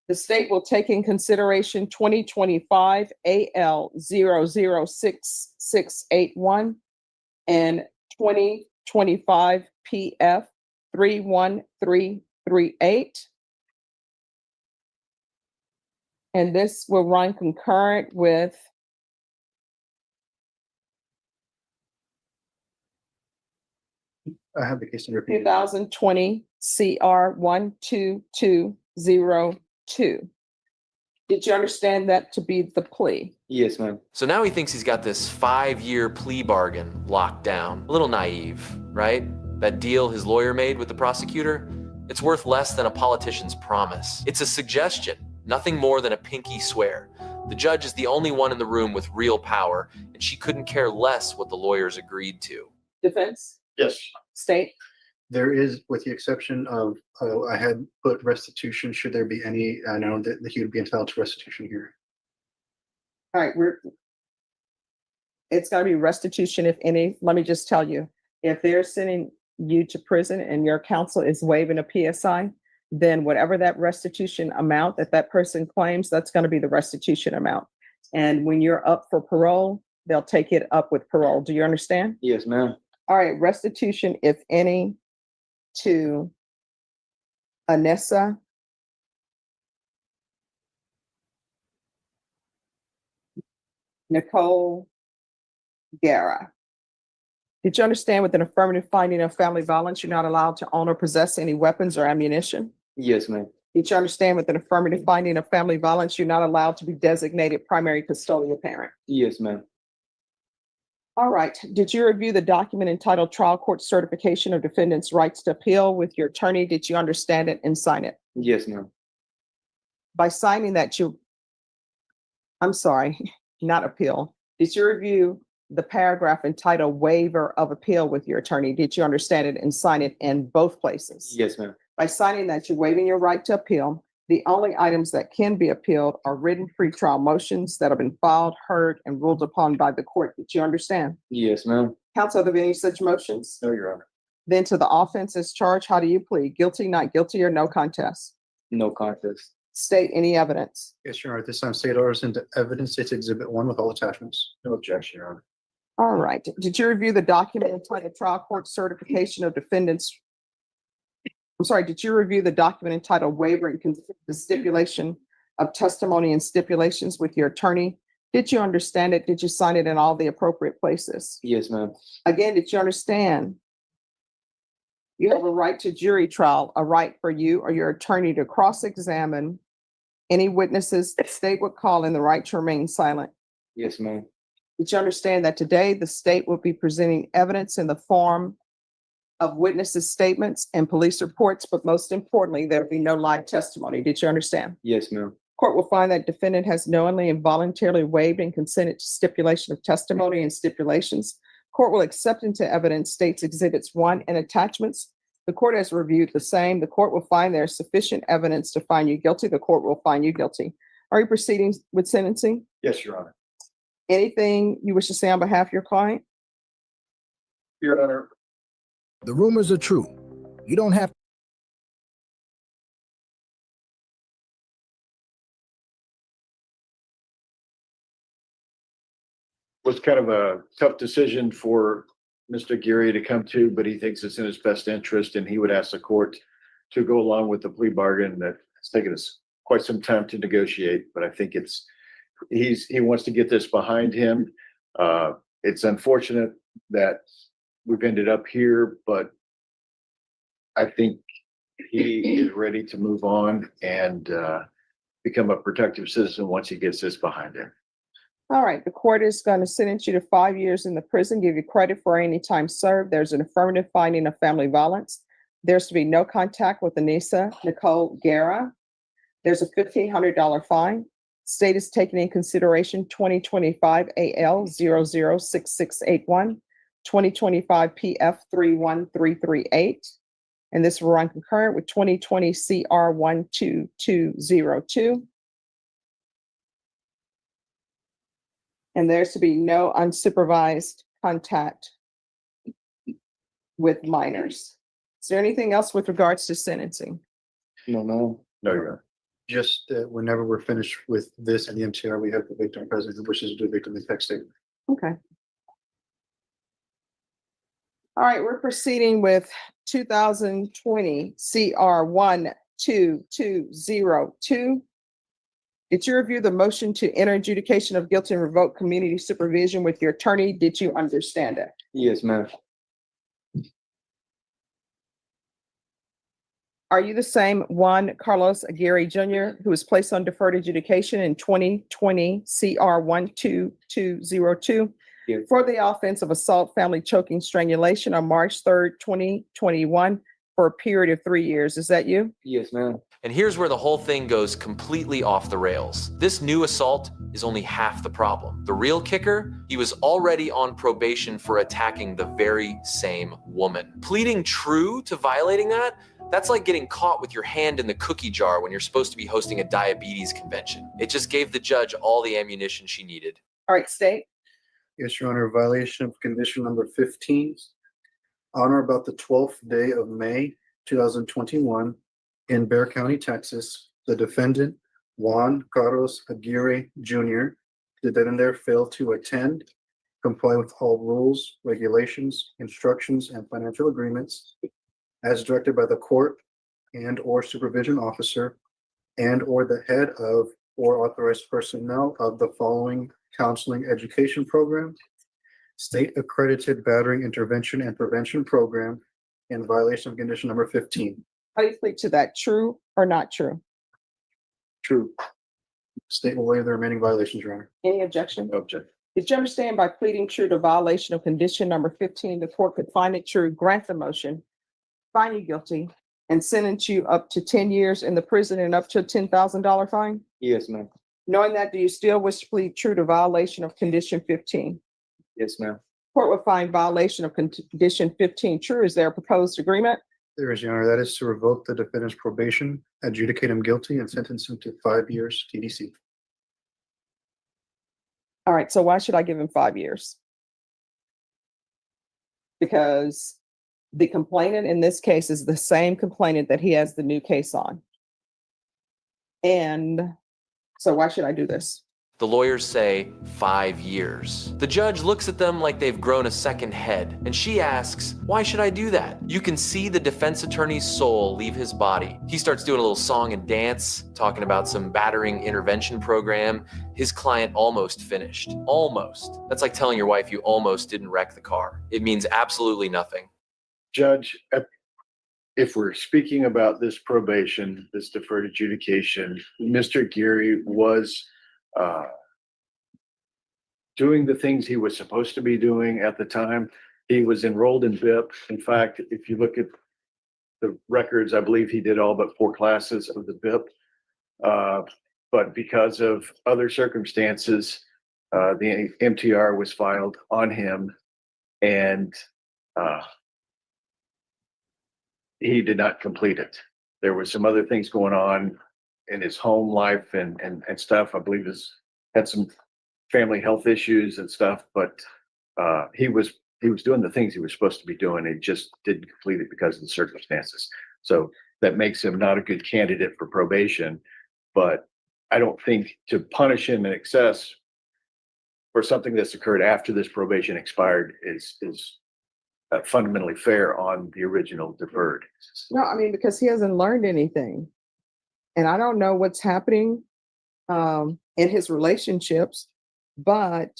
The state will take in consideration 2025 AL 006681 and 2025 PF 31338. And this will run concurrent with I have the case number. 2020 CR 12202. Did you understand that to be the plea? Yes, ma'am. So now he thinks he's got this 5-year plea bargain locked down. A little naive, right? That deal his lawyer made with the prosecutor, it's worth less than a politician's promise. It's a suggestion, nothing more than a pinky swear. The judge is the only one in the room with real power, and she couldn't care less what the lawyers agreed to. Defense? Yes. State? There is, with the exception of, I had put restitution, should there be any, I know that he would be entitled to restitution here. All right, it's gotta be restitution if any. Let me just tell you, if they're sending you to prison and your counsel is waiving a PSI, then whatever that restitution amount that that person claims, that's gonna be the restitution amount. And when you're up for parole, they'll take it up with parole. Do you understand? Yes, ma'am. All right, restitution, if any, to Anessa Nicole Guerra. Did you understand with an affirmative finding of family violence, you're not allowed to own or possess any weapons or ammunition? Yes, ma'am. Did you understand with an affirmative finding of family violence, you're not allowed to be designated primary custodial parent? Yes, ma'am. All right. Did you review the document entitled Trial Court Certification of Defendant's Rights to Appeal with your attorney? Did you understand it and sign it? Yes, ma'am. By signing that I'm sorry, not appeal. Did you review the paragraph entitled Waiver of Appeal with your attorney? Did you understand it and sign it in both places? Yes, ma'am. By signing that, you're waiving your right to appeal. The only items that can be appealed are written pretrial motions that have been filed, heard, and ruled upon by the court. Did you understand? Yes, ma'am. Counsel, are there any such motions? No, Your Honor. Then to the offense as charged, how do you plead? Guilty, not guilty, or no contest? No contest. State any evidence. Yes, Your Honor. At this time, state orders into evidence. It's Exhibit 1 with all attachments. No objection, Your Honor. All right. Did you review the document entitled Trial Court Certification of Defendants? I'm sorry, did you review the document entitled Waiver and Consent to Stipulation of Testimony and Stipulations with your attorney? Did you understand it? Did you sign it in all the appropriate places? Yes, ma'am. Again, did you understand? You have a right to jury trial, a right for you or your attorney to cross-examine any witnesses the state would call and the right to remain silent. Yes, ma'am. Did you understand that today the state will be presenting evidence in the form of witnesses' statements and police reports, but most importantly, there'll be no live testimony. Did you understand? Yes, ma'am. Court will find that defendant has knowingly and voluntarily waived and consented to stipulation of testimony and stipulations. Court will accept into evidence states exhibits 1 and attachments. The court has reviewed the same. The court will find there is sufficient evidence to find you guilty. The court will find you guilty. Are you proceeding with sentencing? Yes, Your Honor. Anything you wish to say on behalf of your client? Your Honor. The rumors are true. You don't have was kind of a tough decision for Mr. Geary to come to, but he thinks it's in his best interest and he would ask the court to go along with the plea bargain that it's taken us quite some time to negotiate, but I think he wants to get this behind him. It's unfortunate that we've ended up here, but I think he is ready to move on and become a productive citizen once he gets this behind him. All right, the court is going to sentence you to 5 years in the prison, give you credit for any time served. There's an affirmative finding of family violence. There's to be no contact with Anissa Nicole Guerra. There's a $1,500 fine. State is taking in consideration 2025 AL 006681, 2025 PF 31338. And this will run concurrent with 2020 CR 12202. And there's to be no unsupervised contact with minors. Is there anything else with regards to sentencing? No, you're right. Just whenever we're finished with this and the MTR, we have the victim present who wishes to do victim impact statement. Okay. All right, we're proceeding with 2020 CR 12202. Did you review the motion to enter adjudication of guilty and revoke community supervision with your attorney? Did you understand it? Yes, ma'am. Are you the same Juan Carlos Aguirre Jr. who was placed on deferred adjudication in 2020 CR 12202 for the offense of assault, family choking, strangulation on March 3rd, 2021 for a period of 3 years? Is that you? Yes, ma'am. And here's where the whole thing goes completely off the rails. This new assault is only half the problem. The real kicker, he was already on probation for attacking the very same woman. Pleading true to violating that, that's like getting caught with your hand in the cookie jar when you're supposed to be hosting a diabetes convention. It just gave the judge all the ammunition she needed. All right, state. Yes, Your Honor, violation of condition number 15. On or about the 12th day of May, 2021, in Bexar County, Texas, the defendant, Juan Carlos Aguirre Jr., did then and there fail to attend, comply with all rules, regulations, instructions, and financial agreements as directed by the court and or supervision officer and or the head of or authorized personnel of the following counseling education program, state accredited battering intervention and prevention program in violation of condition number 15. How do you plead to that? True or not true? True. State will waive the remaining violations, Your Honor. Any objection? No objection. Did you understand by pleading true to violation of condition number 15, the court could find it true, grant the motion, find you guilty, and sentence you up to 10 years in the prison and up to a $10,000 fine? Yes, ma'am. Knowing that, do you still wish to plead true to violation of condition 15? Yes, ma'am. Court will find violation of condition 15 true. Is there a proposed agreement? There is, Your Honor. That is to revoke the defendant's probation, adjudicate him guilty, and sentence him to 5 years TDC. All right, so why should I give him 5 years? Because the complainant in this case is the same complainant that he has the new case on. And so why should I do this? The lawyers say 5 years. The judge looks at them like they've grown a second head, and she asks, why should I do that? You can see the defense attorney's soul leave his body. He starts doing a little song and dance, talking about some battering intervention program. His client almost finished. Almost. That's like telling your wife you almost didn't wreck the car. It means absolutely nothing. Judge, if we're speaking about this probation, this deferred adjudication, Mr. Geary was doing the things he was supposed to be doing at the time. He was enrolled in BIP. In fact, if you look at the records, I believe he did all but 4 classes of the BIP. But because of other circumstances, the MTR was filed on him, and he did not complete it. There were some other things going on in his home life and stuff. I believe had some family health issues and stuff, but he was doing the things he was supposed to be doing. He just didn't complete it because of the circumstances. So that makes him not a good candidate for probation. But I don't think to punish him in excess for something that's occurred after this probation expired is fundamentally fair on the original deferred. No, I mean, because he hasn't learned anything. And I don't know what's happening in his relationships, but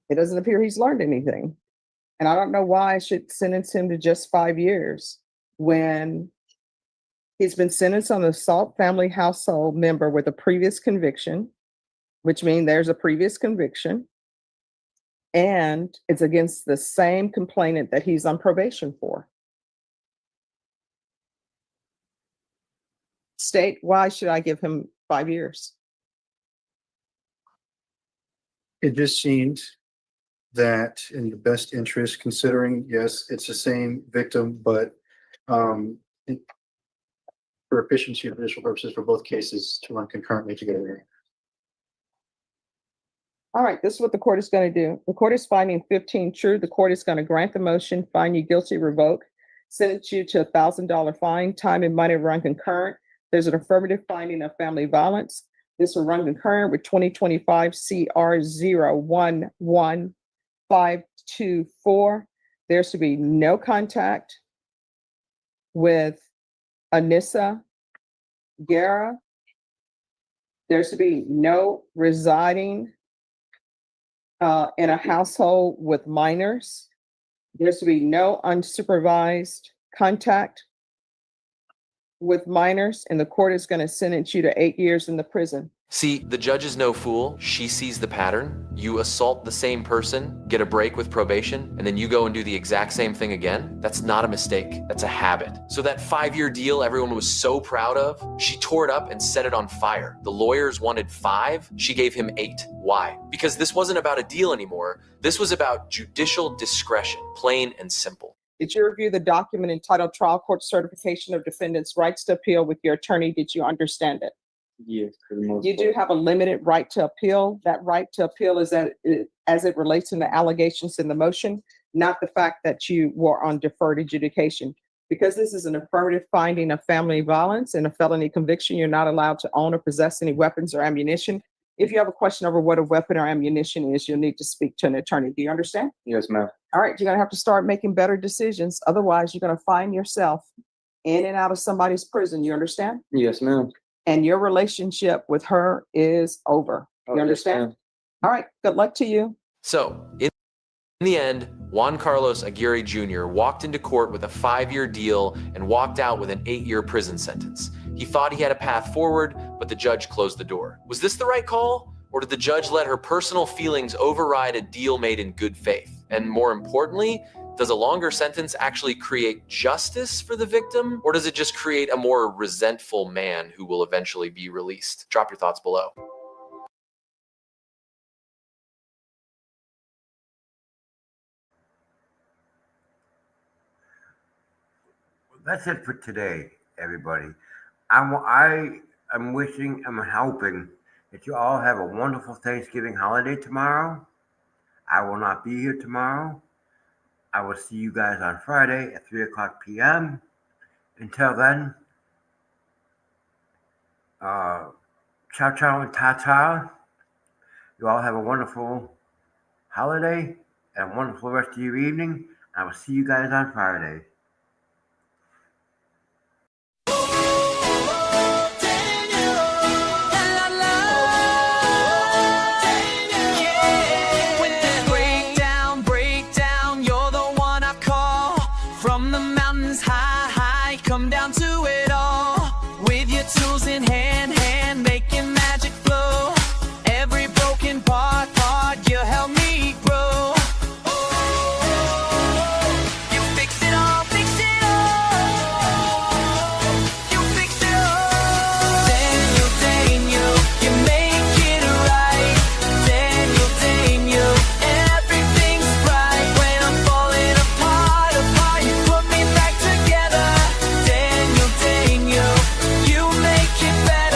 it doesn't appear he's learned anything. And I don't know why I should sentence him to just 5 years when he's been sentenced on an assault family household member with a previous conviction, which means there's a previous conviction. And it's against the same complainant that he's on probation for. State, why should I give him 5 years? It just seems that in the best interest, considering, yes, it's the same victim, but for efficiency and judicial purposes for both cases to run concurrently together. All right, this is what the court is going to do. The court is finding 15 true. The court is going to grant the motion, find you guilty, revoke, sentence you to $1,000 fine, time and money run concurrent. There's an affirmative finding of family violence. This will run concurrent with 2025 CR 011524. There should be no contact with Anissa Guerra. There should be no residing in a household with minors. There should be no unsupervised contact with minors, and the court is going to sentence you to 8 years in the prison. See, the judge is no fool. She sees the pattern. You assault the same person, get a break with probation, and then you go and do the exact same thing again. That's not a mistake. That's a habit. So that 5-year deal everyone was so proud of, she tore it up and set it on fire. The lawyers wanted 5. She gave him 8. Why? Because this wasn't about a deal anymore. This was about judicial discretion, plain and simple. Did you review the document entitled Trial Court Certification of Defendant's Rights to Appeal with your attorney? Did you understand it? Yes, for the most You do part. have a limited right to appeal. That right to appeal is that as it relates to the allegations in the motion, not the fact that you were on deferred adjudication. Because this is an affirmative finding of family violence and a felony conviction, you're not allowed to own or possess any weapons or ammunition. If you have a question over what a weapon or ammunition is, you'll need to speak to an attorney. Do you understand? Yes, ma'am. All right, you're going to have to start making better decisions. Otherwise, you're going to find yourself in and out of somebody's prison. You understand? Yes, ma'am. And your relationship with her is over. You understand? All right, good luck to you. So, in the end, Juan Carlos Aguirre Jr. walked into court with a 5-year deal and walked out with an 8-year prison sentence. He thought he had a path forward, but the judge closed the door. Was this the right call? Or did the judge let her personal feelings override a deal made in good faith? And more importantly, does a longer sentence actually create justice for the victim? Or does it just create a more resentful man who will eventually be released? Drop your thoughts below. That's it for today, everybody. I'm wishing, I'm hoping that you all have a wonderful Thanksgiving holiday tomorrow. I will not be here tomorrow. I will see you guys on Friday at 3:00 p.m. Until then, ciao, ciao, and ta-ta. You all have a wonderful holiday and a wonderful rest of your evening. I will see you guys on Friday. Come down to it all with your tools in hand, making magic flow. Every broken part, you help me grow. You fix it all, fix it all. You fix it all. Daniel, you make it right. Daniel, everything's right when I'm falling apart. You put me back together. Daniel, you make it better.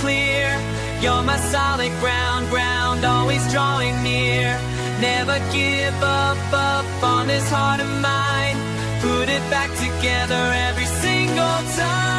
clear. You're my solid ground, always drawing near. Never give up on this heart of mine. Put it back together every single time.